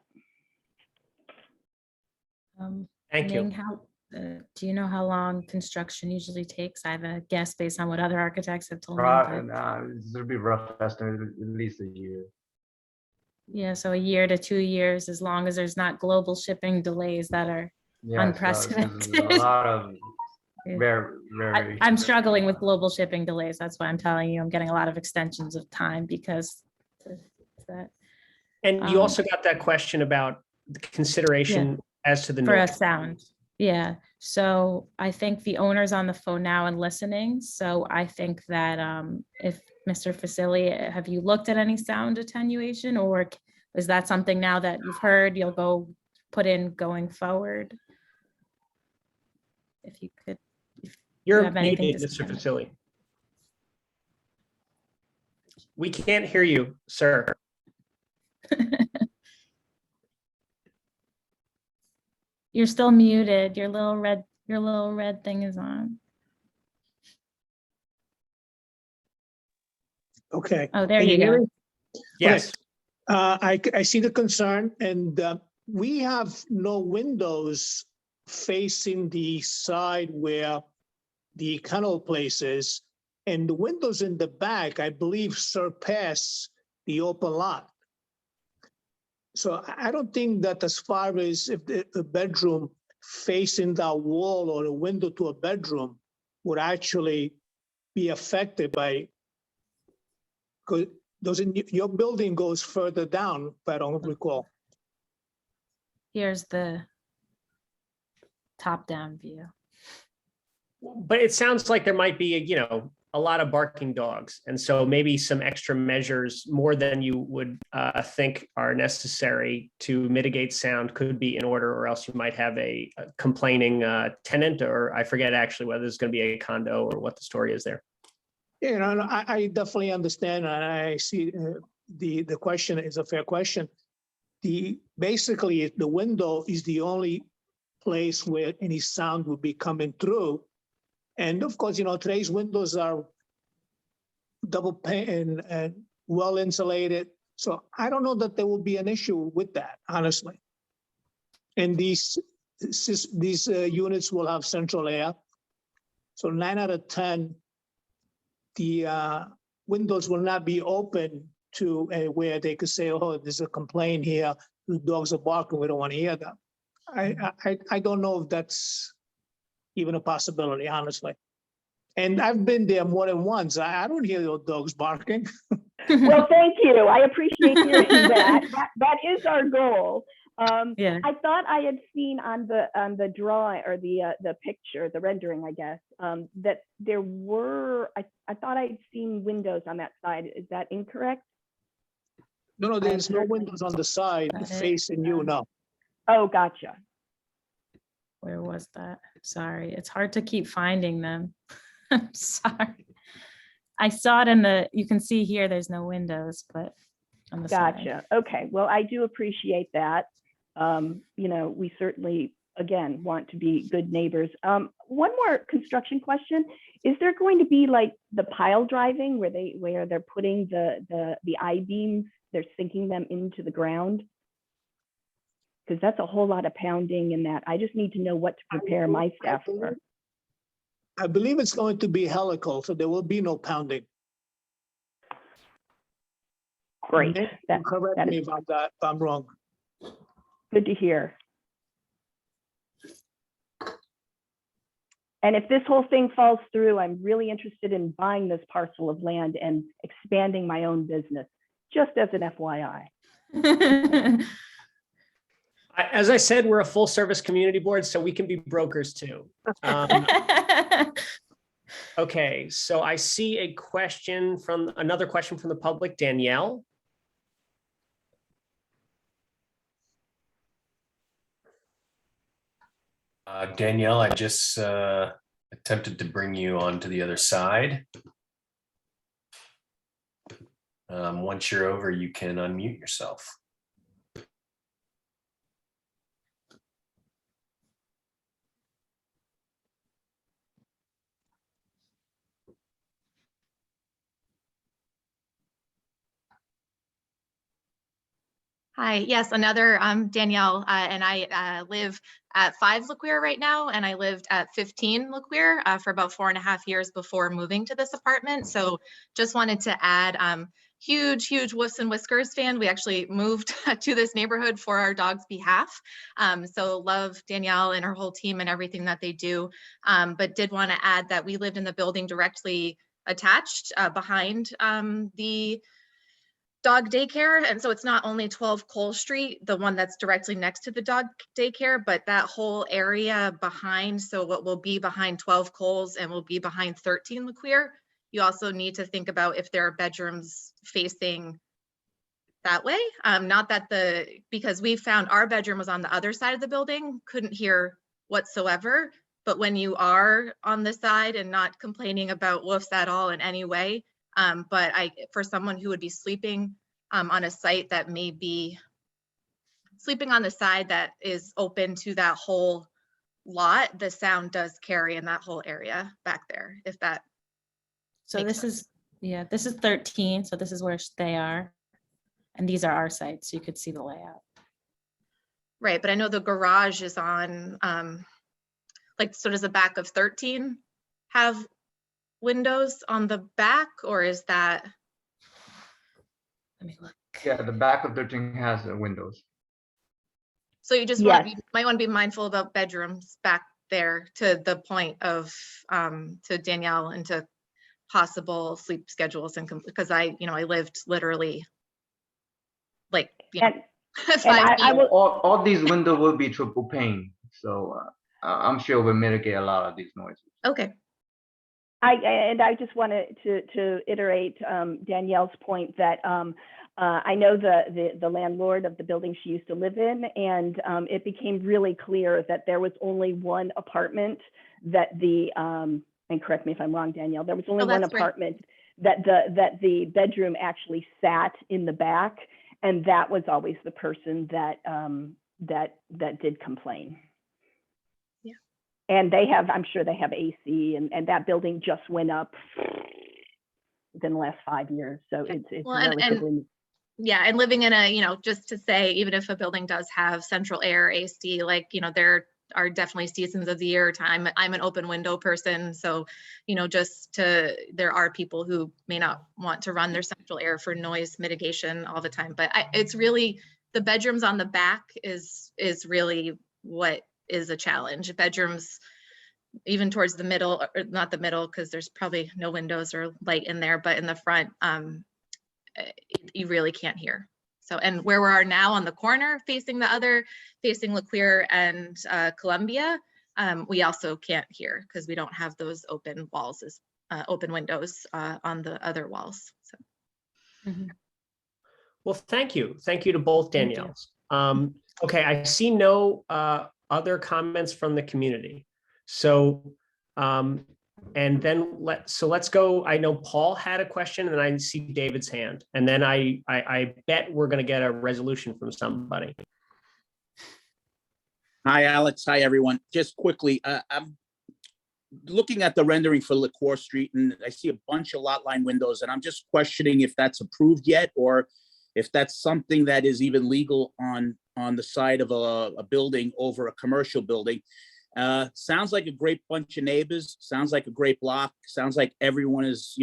Speaker 3: Thank you.
Speaker 5: Ming, do you know how long construction usually takes? I have a guess based on what other architects have told me.
Speaker 6: It'll be rough estimate, at least a year.
Speaker 5: Yeah, so a year to 2 years, as long as there's not global shipping delays that are unprecedented.
Speaker 6: A lot of
Speaker 5: Yeah.
Speaker 6: very.
Speaker 5: I'm struggling with global shipping delays. That's why I'm telling you, I'm getting a lot of extensions of time because of that.
Speaker 3: And you also got that question about the consideration as to the
Speaker 5: For a
Speaker 3: noise.
Speaker 5: sound. Yeah. So I think the owner's on the phone now and listening. So I think that if Mr. Facili, have you looked at any sound attenuation, or is that something now that you've heard you'll go put in going forward? If you could.
Speaker 3: You're
Speaker 5: have anything
Speaker 3: muted,
Speaker 5: to
Speaker 3: Mr.
Speaker 5: say.
Speaker 3: Facili. We can't hear you, sir.
Speaker 5: You're still muted. Your little red thing is on.
Speaker 15: Okay.
Speaker 5: Oh, there
Speaker 15: Can
Speaker 5: you
Speaker 15: hear
Speaker 5: go.
Speaker 15: me?
Speaker 3: Yes.
Speaker 15: I see the concern, and we have no windows facing the side where the kennel place is, and the windows in the back, I believe, surpass the open lot. So I don't think that as far as if the bedroom facing that wall or a window to a bedroom would actually be affected by, because your building goes further down, if I don't recall.
Speaker 5: Here's the top-down view.
Speaker 3: But it sounds like there might be, a lot of barking dogs. And so maybe some extra measures, more than you would think are necessary to mitigate sound, could be in order, or else you might have a complaining tenant, or I forget actually whether it's going to be a condo or what the story is there.
Speaker 15: I definitely understand, and I see the question is a fair question. Basically, the window is the only place where any sound would be coming through. And of course, today's windows are double pane and well insulated. So I don't know that there will be an issue with that, honestly. And these units will have central air. So 9 out of 10, the windows will not be open to where they could say, oh, there's a complaint here, the dogs are barking, we don't want to hear them. I don't know if that's even a possibility, honestly. And I've been there more than once. I don't hear those dogs barking.
Speaker 14: Well, thank you. I appreciate hearing that. That is our goal.
Speaker 5: Yeah.
Speaker 14: I thought I had seen on the drawing or the picture, the rendering, I guess, that there were, I thought I'd seen windows on that side. Is that incorrect?
Speaker 15: No, there's no windows on the side facing you, no.
Speaker 14: Oh, gotcha.
Speaker 5: Where was that? Sorry, it's hard to keep finding them. I'm sorry. I saw it in the, you can see here, there's no windows, but on the side.
Speaker 14: Gotcha. Okay. Well, I do appreciate that. You know, we certainly, again, want to be good neighbors. One more construction question. Is there going to be like the pile driving where they're putting the I-beams, they're sinking them into the ground? Because that's a whole lot of pounding in that. I just need to know what to prepare my staff for.
Speaker 15: I believe it's going to be helical, so there will be no pounding.
Speaker 14: Great.
Speaker 15: Correct me if I'm wrong.
Speaker 14: Good to hear. And if this whole thing falls through, I'm really interested in buying this parcel of land and expanding my own business, just as an FYI.
Speaker 3: As I said, we're a full service community board, so we can be brokers too. Okay, so I see another question from the public, Danielle.
Speaker 10: Danielle, I just attempted to bring you onto the other side. Once you're over, you can unmute yourself.
Speaker 16: Hi, yes, another Danielle, and I live at 5 Laqueer right now, and I lived at 15 Laqueer for about 4.5 years before moving to this apartment. So just wanted to add, huge Woofs and Whiskers fan. We actually moved to this neighborhood for our dog's behalf. So love Danielle and her whole team and everything that they do, but did want to add that we lived in the building directly attached behind the dog daycare. And so it's not only 12 Cole Street, the one that's directly next to the dog daycare, but that whole area behind. So what will be behind 12 Coles and will be behind 13 Laqueer. You also need to think about if there are bedrooms facing that way. Not that because we found our bedroom was on the other side of the building, couldn't hear whatsoever. But when you are on the side and not complaining about woofs at all in any way, but for someone who would be sleeping on a site that may be sleeping on the side that is open to that whole lot, the sound does carry in that whole area back there, if that.
Speaker 5: So this is 13. So this is where they are. And these are our sites. So you could see the layout.
Speaker 16: Right, but I know the garage is on, so does the back of 13 have windows on the back, or is that?
Speaker 5: Let me look.
Speaker 6: Yeah, the back of 13 has windows.
Speaker 16: So you just you might want to be mindful about bedrooms back there, to the point of to Danielle and to possible sleep schedules, and because I lived literally like
Speaker 6: all these windows will be triple pane, so I'm sure we'll mitigate a lot of these noises.
Speaker 16: Okay.
Speaker 14: I just wanted to iterate Danielle's point that I know the landlord of the building she used to live in, and it became really clear that there was only one apartment that and correct me if I'm wrong, Danielle, there was only one apartment that the bedroom actually sat in the back, and that was always the person that did complain. And I'm sure they have AC, and that building just went up within the last 5 years. So it's relatively.
Speaker 16: Yeah, and living in a, just to say, even if a building does have central air, AC, they're are definitely seasons of the year time. I'm an open window person, so there are people who may not want to run their central air for noise mitigation all the time. But it's really the bedrooms on the back is really what is a challenge. Bedrooms even towards the middle, or not the middle, because there's probably no windows or light in there, but in the front, you really can't hear. So, and where we are now on the corner facing Laqueer and Columbia, we also can't hear because we don't have those open walls, open windows on the other walls. So.
Speaker 3: Well, thank you. Thank you to both
Speaker 5: Thank you.
Speaker 3: Danielles. Okay, I see no other comments from the community. So, and then let's go. I know Paul had a question and I see David's hand. And then I bet we're going to get a resolution from somebody.
Speaker 17: Hi, Alex. Hi, everyone. Just quickly, I'm looking at the rendering for LaCour Street and I see a bunch of lot line windows and I'm just questioning if that's approved yet or if that's something that is even legal on the side of a building over a commercial building. Sounds like a great bunch of neighbors, sounds like a great block, sounds like everyone is,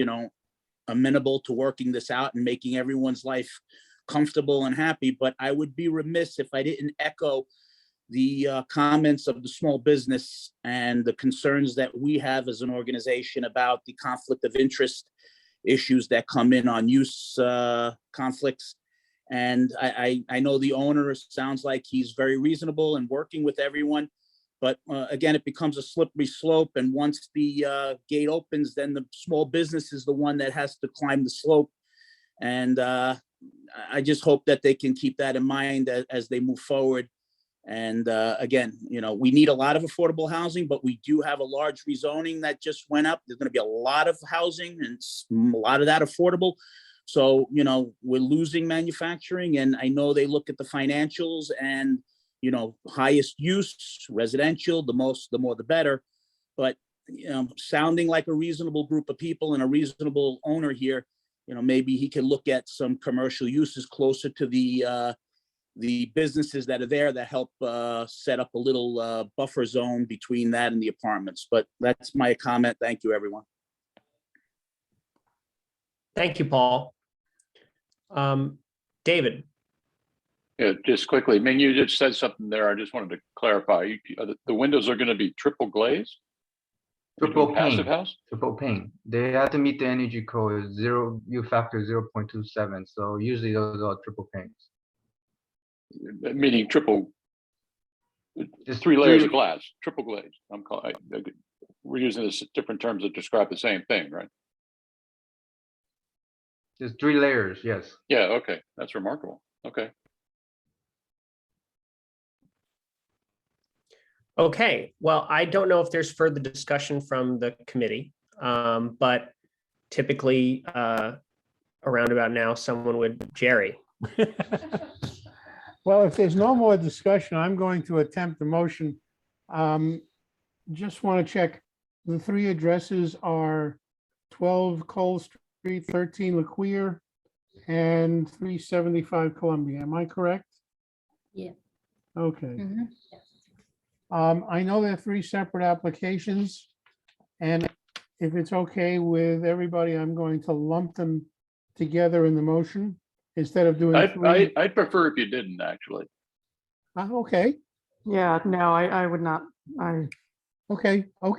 Speaker 17: amenable to working this out and making everyone's life comfortable and happy. But I would be remiss if I didn't echo the comments of the small business and the concerns that we have as an organization about the conflict of interest issues that come in on use conflicts. And I know the owner sounds like he's very reasonable and working with everyone. But again, it becomes a slippery slope. And once the gate opens, then the small business is the one that has to climb the slope. And I just hope that they can keep that in mind as they move forward. And again, we need a lot of affordable housing, but we do have a large rezoning that just went up. There's going to be a lot of housing and a lot of that affordable. So, we're losing manufacturing. And I know they look at the financials and highest use residential, the more the better. But sounding like a reasonable group of people and a reasonable owner here, maybe he can look at some commercial uses closer to the businesses that are there that help set up a little buffer zone between that and the apartments. But that's my comment. Thank you, everyone.
Speaker 3: Thank you, Paul. David.
Speaker 1: Yeah, just quickly, I mean, you just said something there. I just wanted to clarify. The windows are going to be triple glazed?
Speaker 6: Triple
Speaker 1: Passive
Speaker 6: pane.
Speaker 1: house?
Speaker 6: Triple pane. They have to meet the energy code U factor 0.27. So usually those are triple panes.
Speaker 1: Meaning triple,
Speaker 6: Just
Speaker 1: three layers of glass, triple glazed. We're using this different terms that describe the same thing, right?
Speaker 6: There's 3 layers, yes.
Speaker 1: Yeah, okay. That's remarkable. Okay.
Speaker 3: Okay, well, I don't know if there's further discussion from the committee, but typically around about now, someone would, Jerry.
Speaker 9: Well, if there's no more discussion, I'm going to attempt the motion. Just want to check, the 3 addresses are 12 Cole Street, 13 Laqueer, and 375 Columbia. Am I correct?
Speaker 5: Yeah.
Speaker 9: Okay. I know there are 3 separate applications, and if it's okay with everybody, I'm going to lump them together in the motion instead of doing 3.
Speaker 1: I'd prefer if you didn't, actually.
Speaker 9: Okay.
Speaker 7: Yeah, no, I would not.
Speaker 9: Okay. All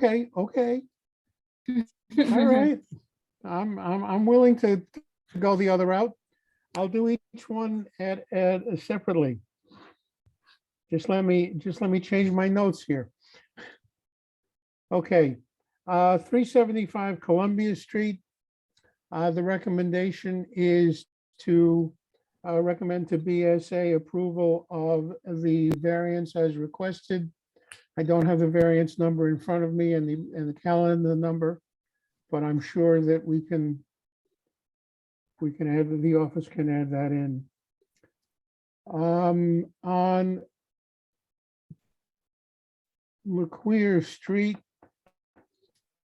Speaker 9: right. I'm willing to go the other route. I'll do each one at separately. Just let me change my notes here. Okay, 375 Columbia Street. The recommendation is to recommend to BSA approval of the variance as requested. I don't have the variance number in front of me and the calendar number, but I'm sure that we can add, the office can add that in. On Laqueer Street,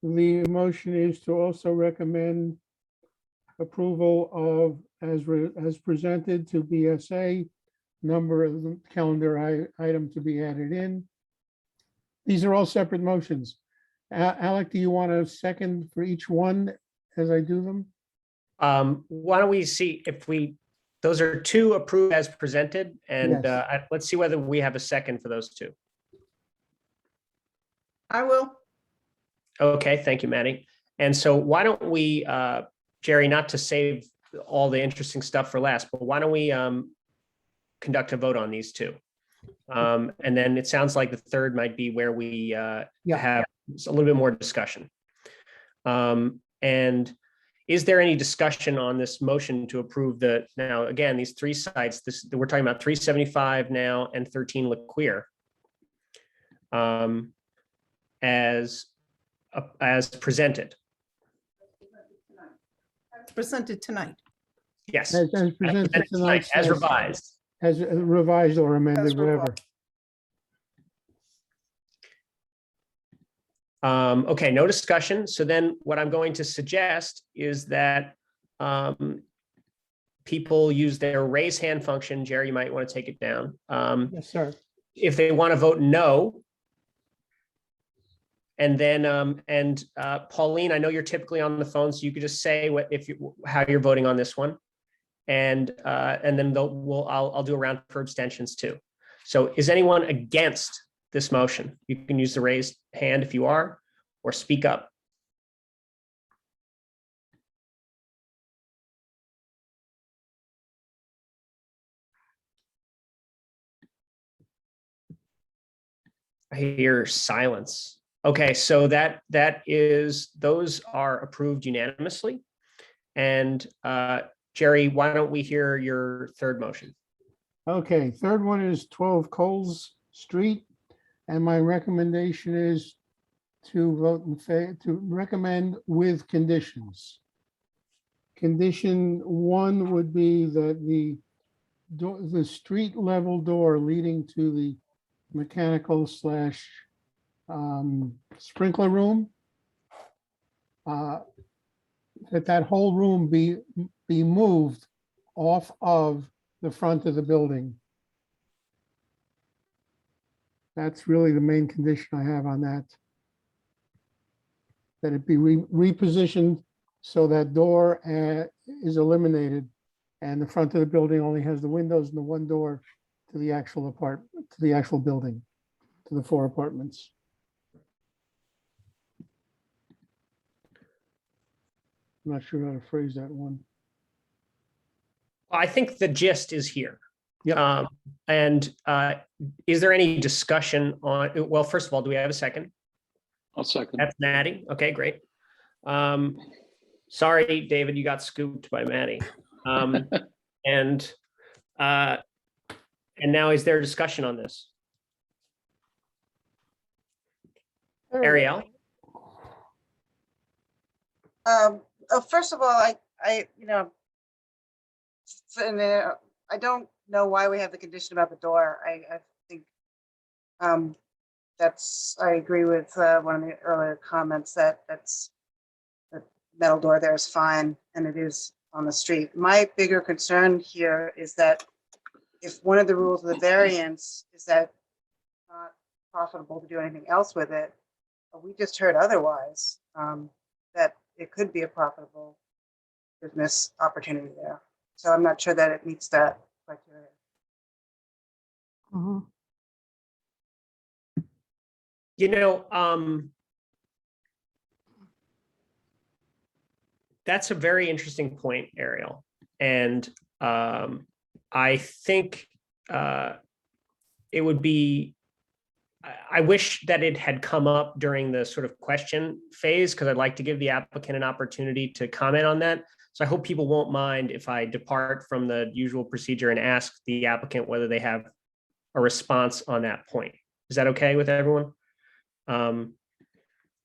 Speaker 9: the motion is to also recommend approval of as presented to BSA, number of the calendar item to be added in. these are all separate motions. Alec, do you want a second for each one as I do them?
Speaker 3: Why don't we see if those are two approved as presented, and
Speaker 9: Yes.
Speaker 3: let's see whether we have a second for those two.
Speaker 18: I will.
Speaker 3: Okay, thank you, Maddie. And so why don't we, Jerry, not to save all the interesting stuff for last, but why don't we conduct a vote on these two? And then it sounds like the third might be where we have a little bit more discussion. And is there any discussion on this motion to approve now, again, these three sites, we're talking about 375 now and 13 Laqueer as presented?
Speaker 18: It's presented tonight.
Speaker 3: Yes.
Speaker 9: As presented tonight.
Speaker 3: As revised.
Speaker 9: As revised or amended, whatever.
Speaker 3: Okay, no discussion. So then what I'm going to suggest is that people use their raise hand function. Jerry, you might want to take it down.
Speaker 9: Yes, sir.
Speaker 3: If they want to vote no. And then, Pauline, I know you're typically on the phone, so you could just say how you're voting on this one. And then I'll do a round for abstentions too. So is anyone against this motion? You can use the raised hand if you are, or speak up. I hear silence. Okay, so those are approved unanimously. And Jerry, why don't we hear your third motion?
Speaker 9: Okay, third one is 12 Coles Street. And my recommendation is to vote in favor, to recommend with conditions. Condition one would be that the street level door leading to the mechanical / sprinkler room, that whole room be moved off of the front of the building. That's really the main condition I have on that. That it be repositioned so that door is eliminated and the front of the building only has the windows and the one door to the actual building, to the 4 apartments. I'm not sure how to phrase that one.
Speaker 3: I think the gist is here. And is there any discussion on, well, first of all, do we have a second?
Speaker 1: I'll second.
Speaker 3: That's Maddie. Okay, great. Sorry, David, you got scooped by Maddie. And now is there discussion on this? Ariel?
Speaker 19: First of all, I don't know why we have the condition about the door. I think I agree with one of the earlier comments that the metal door there is fine and it is on the street. My bigger concern here is that if one of the rules of the variance is that it's not profitable to do anything else with it, but we just heard otherwise, that it could be a profitable business opportunity there. So I'm not sure that it meets that criteria.
Speaker 3: That's a very interesting point, Ariel. And I think it would be, I wish that it had come up during the sort of question phase, because I'd like to give the applicant an opportunity to comment on that. So I hope people won't mind if I depart from the usual procedure and ask the applicant whether they have a response on that point. Is that okay with everyone?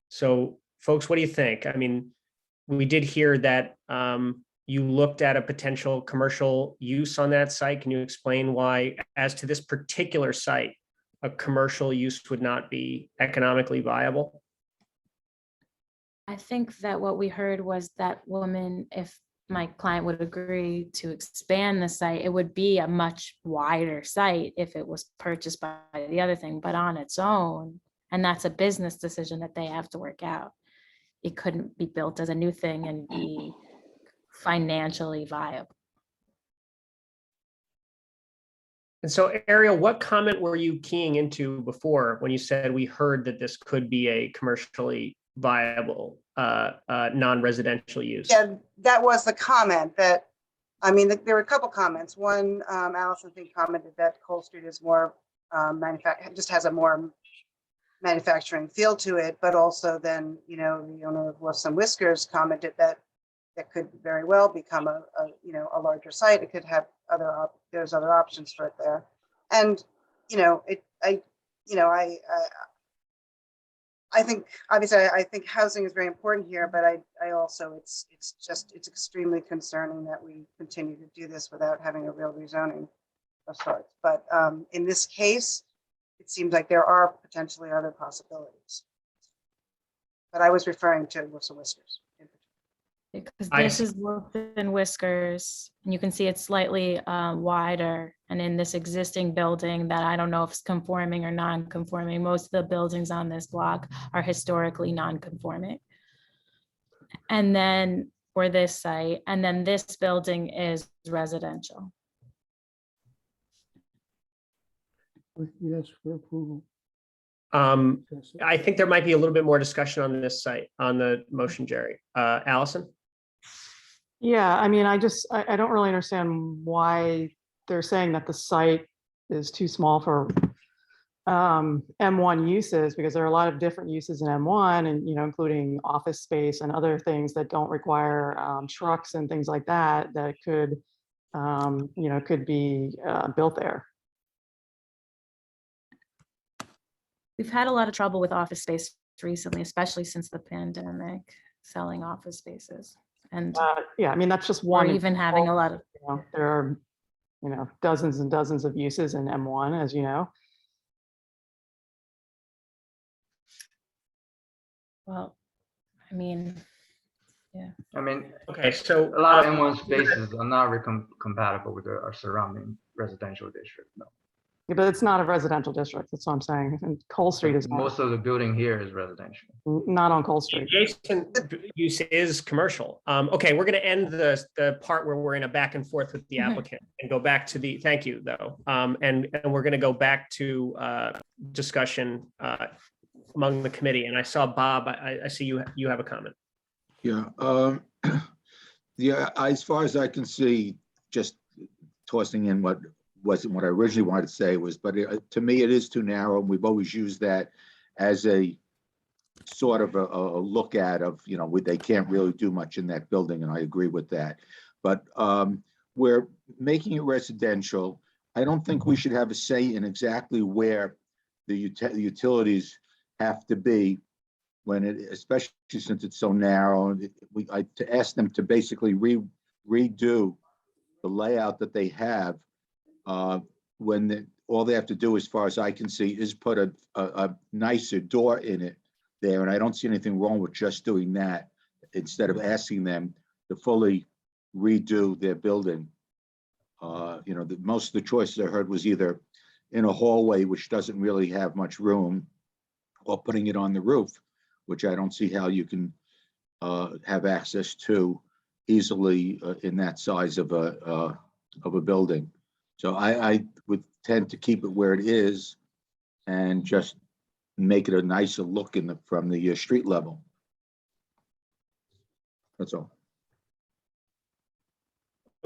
Speaker 3: So folks, what do you think? I mean, we did hear that you looked at a potential commercial use on that site. Can you explain why, as to this particular site, a commercial use would not be economically viable?
Speaker 5: I think that what we heard was that woman, if my client would agree to expand the site, it would be a much wider site if it was purchased by the other thing, but on its own, And that's a business decision that they have to work out. It couldn't be built as a new thing and be financially viable.
Speaker 3: And so Ariel, what comment were you keying into before when you said we heard that this could be a commercially viable non-residential use?
Speaker 19: Yeah, that was the comment that, I mean, there were a couple comments. One, Allison, I think, commented that Cole Street is more just has a more manufacturing feel to it, but also then, you know, the owner of Wolfson Whiskers commented that that could very well become a larger site. It could have there's other options for it there. And, you know, I think, obviously, I think housing is very important here, but I also, it's extremely concerning that we continue to do this without having a real rezoning of sorts. But in this case, it seems like there are potentially other possibilities. But I was referring to Wolfson Whiskers.
Speaker 5: Because this is Wolfson Whiskers, and you can see it's slightly wider. And in this existing building that I don't know if it's conforming or non-conforming, most of the buildings on this block are historically non-conforming. And then for this site, and then this building is residential.
Speaker 9: Yes, for approval.
Speaker 3: I think there might be a little bit more discussion on this site, on the motion, Jerry. Allison?
Speaker 7: Yeah, I mean, I don't really understand why they're saying that the site is too small for M1 uses, because there are a lot of different uses in M1, and, you know, including office space and other things that don't require trucks and things like that, that could, you know, could be built there.
Speaker 5: We've had a lot of trouble with office space recently, especially since the pandemic, selling office spaces. And
Speaker 7: yeah, I mean, that's just one.
Speaker 5: or even having a lot of,
Speaker 7: you know, there are, you know, dozens and dozens of uses in M1, as you know.
Speaker 5: well, I mean, yeah.
Speaker 6: I mean,
Speaker 3: Okay, so
Speaker 6: a lot of M1 spaces are not compatible with our surrounding residential district. No.
Speaker 7: Yeah, but it's not a residential district. That's what I'm saying. And Cole Street is
Speaker 6: Most of the building here is residential.
Speaker 7: not on Cole Street.
Speaker 3: adjacent use is commercial. Okay, we're going to end the part where we're in a back and forth with the applicant and go back to the, thank you though. And we're going to go back to discussion among the committee. And I saw Bob, I see you have a comment.
Speaker 2: Yeah, yeah, as far as I can see, just tossing in what wasn't what I originally wanted to say was, but to me, it is too narrow. We've always used that as a sort of a look at of, you know, they can't really do much in that building, and I agree with that. But we're making it residential. I don't think we should have a say in exactly where the utilities have to be when it, especially since it's so narrow. To ask them to basically redo the layout that they have, when all they have to do, as far as I can see, is put a nicer door in it there. And I don't see anything wrong with just doing that instead of asking them to fully redo their building. You know, most of the choices I heard was either in a hallway, which doesn't really have much room, or putting it on the roof, which I don't see how you can have access to easily in that size of a building. So I would tend to keep it where it is and just make it a nicer look from the street level. That's all.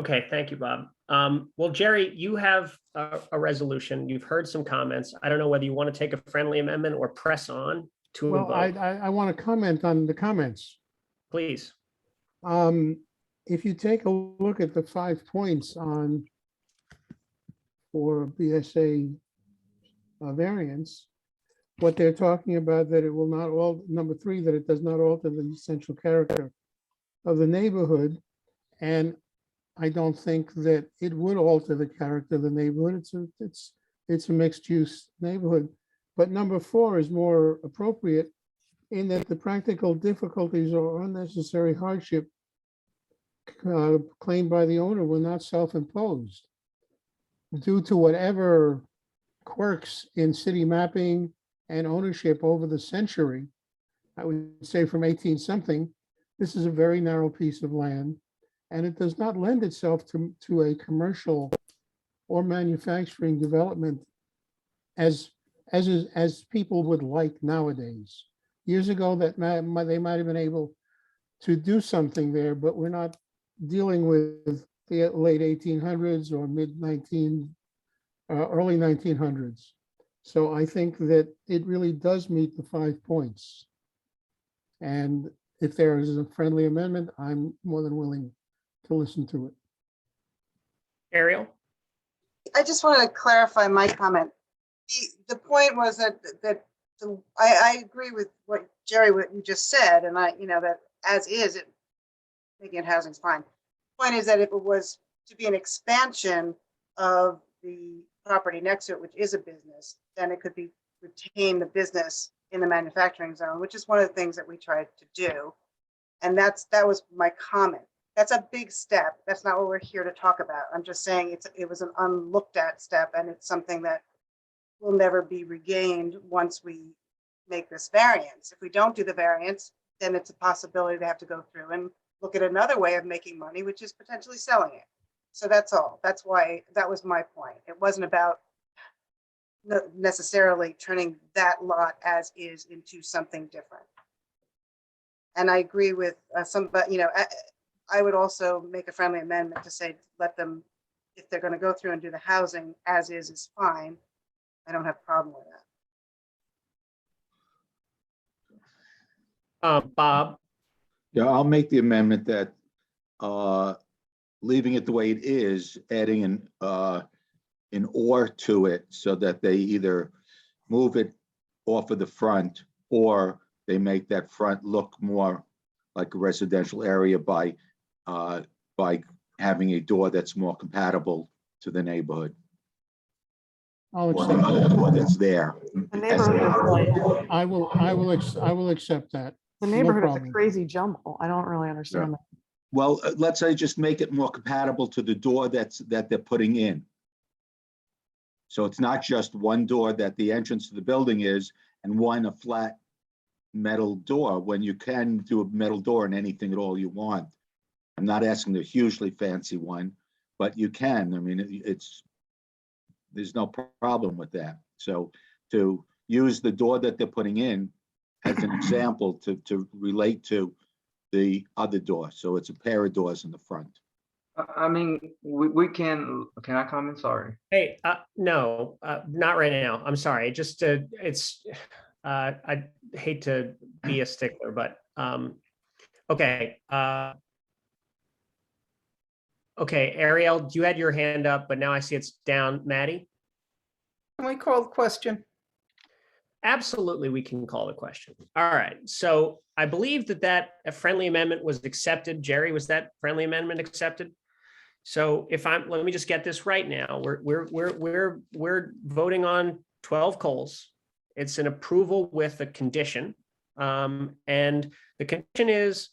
Speaker 3: Okay, thank you, Bob. Well, Jerry, you have a resolution. You've heard some comments. I don't know whether you want to take a friendly amendment or press on to a
Speaker 9: Well,
Speaker 3: vote.
Speaker 9: I want to comment on the comments.
Speaker 3: Please.
Speaker 9: If you take a look at the 5 points for BSA variance, what they're talking about, that it will not number 3, that it does not alter the essential character of the neighborhood. And I don't think that it would alter the character of the neighborhood. It's a mixed use neighborhood. But number 4 is more appropriate in that the practical difficulties or unnecessary hardship claimed by the owner were not self-imposed due to whatever quirks in city mapping and ownership over the century, I would say from 18 something, this is a very narrow piece of land, and it does not lend itself to a commercial or manufacturing development as people would like nowadays. Years ago, they might have been able to do something there, but we're not dealing with the late 1800s or early 1900s. So I think that it really does meet the 5 points. And if there is a friendly amendment, I'm more than willing to listen to it.
Speaker 3: Ariel?
Speaker 19: I just want to clarify my comment. The point was that I agree with what Jerry, what you just said, and that as is, making it housing is fine. Point is that if it was to be an expansion of the property next to it, which is a business, then it could retain the business in the manufacturing zone, which is one of the things that we tried to do. And that was my comment. That's a big step. That's not what we're here to talk about. I'm just saying it was an unlooked at step, and it's something that will never be regained once we make this variance. If we don't do the variance, then it's a possibility to have to go through and look at another way of making money, which is potentially selling it. So that's all. That's why that was my point. It wasn't about necessarily turning that lot as is into something different. And I agree with I would also make a friendly amendment to say, let them, if they're going to go through and do the housing as is fine. I don't have a problem with that.
Speaker 3: Bob?
Speaker 2: Yeah, I'll make the amendment that leaving it the way it is, adding an or to it so that they either move it off of the front or they make that front look more like a residential area by having a door that's more compatible to the neighborhood.
Speaker 9: I'll
Speaker 2: Or
Speaker 9: accept
Speaker 2: the other door that's there.
Speaker 7: The neighborhood,
Speaker 9: I will accept that.
Speaker 7: the
Speaker 9: No
Speaker 7: neighborhood is a
Speaker 9: problem.
Speaker 7: crazy jumble. I don't really understand that.
Speaker 2: Well, let's say just make it more compatible to the door that they're putting in. So it's not just one door that the entrance to the building is and one a flat metal door, when you can do a metal door in anything at all you want. I'm not asking a hugely fancy one, but you can. I mean, there's no problem with that. So to use the door that they're putting in as an example to relate to the other door. So it's a pair of doors in the front.
Speaker 6: I mean, we can I comment? Sorry.
Speaker 3: Hey, no, not right now. I'm sorry. Just I hate to be a stickler, but okay. Okay, Ariel, you had your hand up, but now I see it's down. Maddie?
Speaker 18: Can we call the question?
Speaker 3: Absolutely, we can call the question. All right, so I believe that a friendly amendment was accepted. Jerry, was that friendly amendment accepted? So let me just get this right now. We're voting on 12 Coles. It's an approval with a condition. And the condition is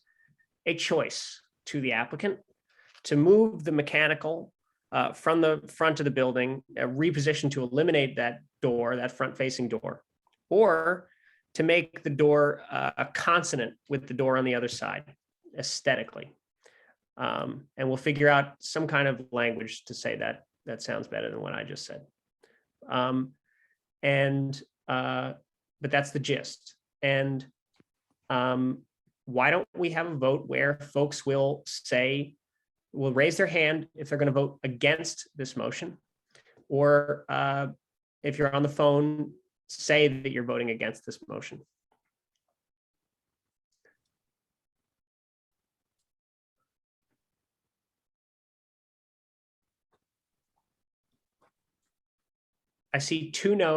Speaker 3: a choice to the applicant to move the mechanical from the front of the building, reposition to eliminate that door, that front-facing door, or to make the door a consonant with the door on the other side aesthetically. And we'll figure out some kind of language to say that sounds better than what I just said. But that's the gist. And why don't we have a vote where folks will raise their hand if they're going to vote against this motion, or if you're on the phone, say that you're voting against this motion. I see 2 no's.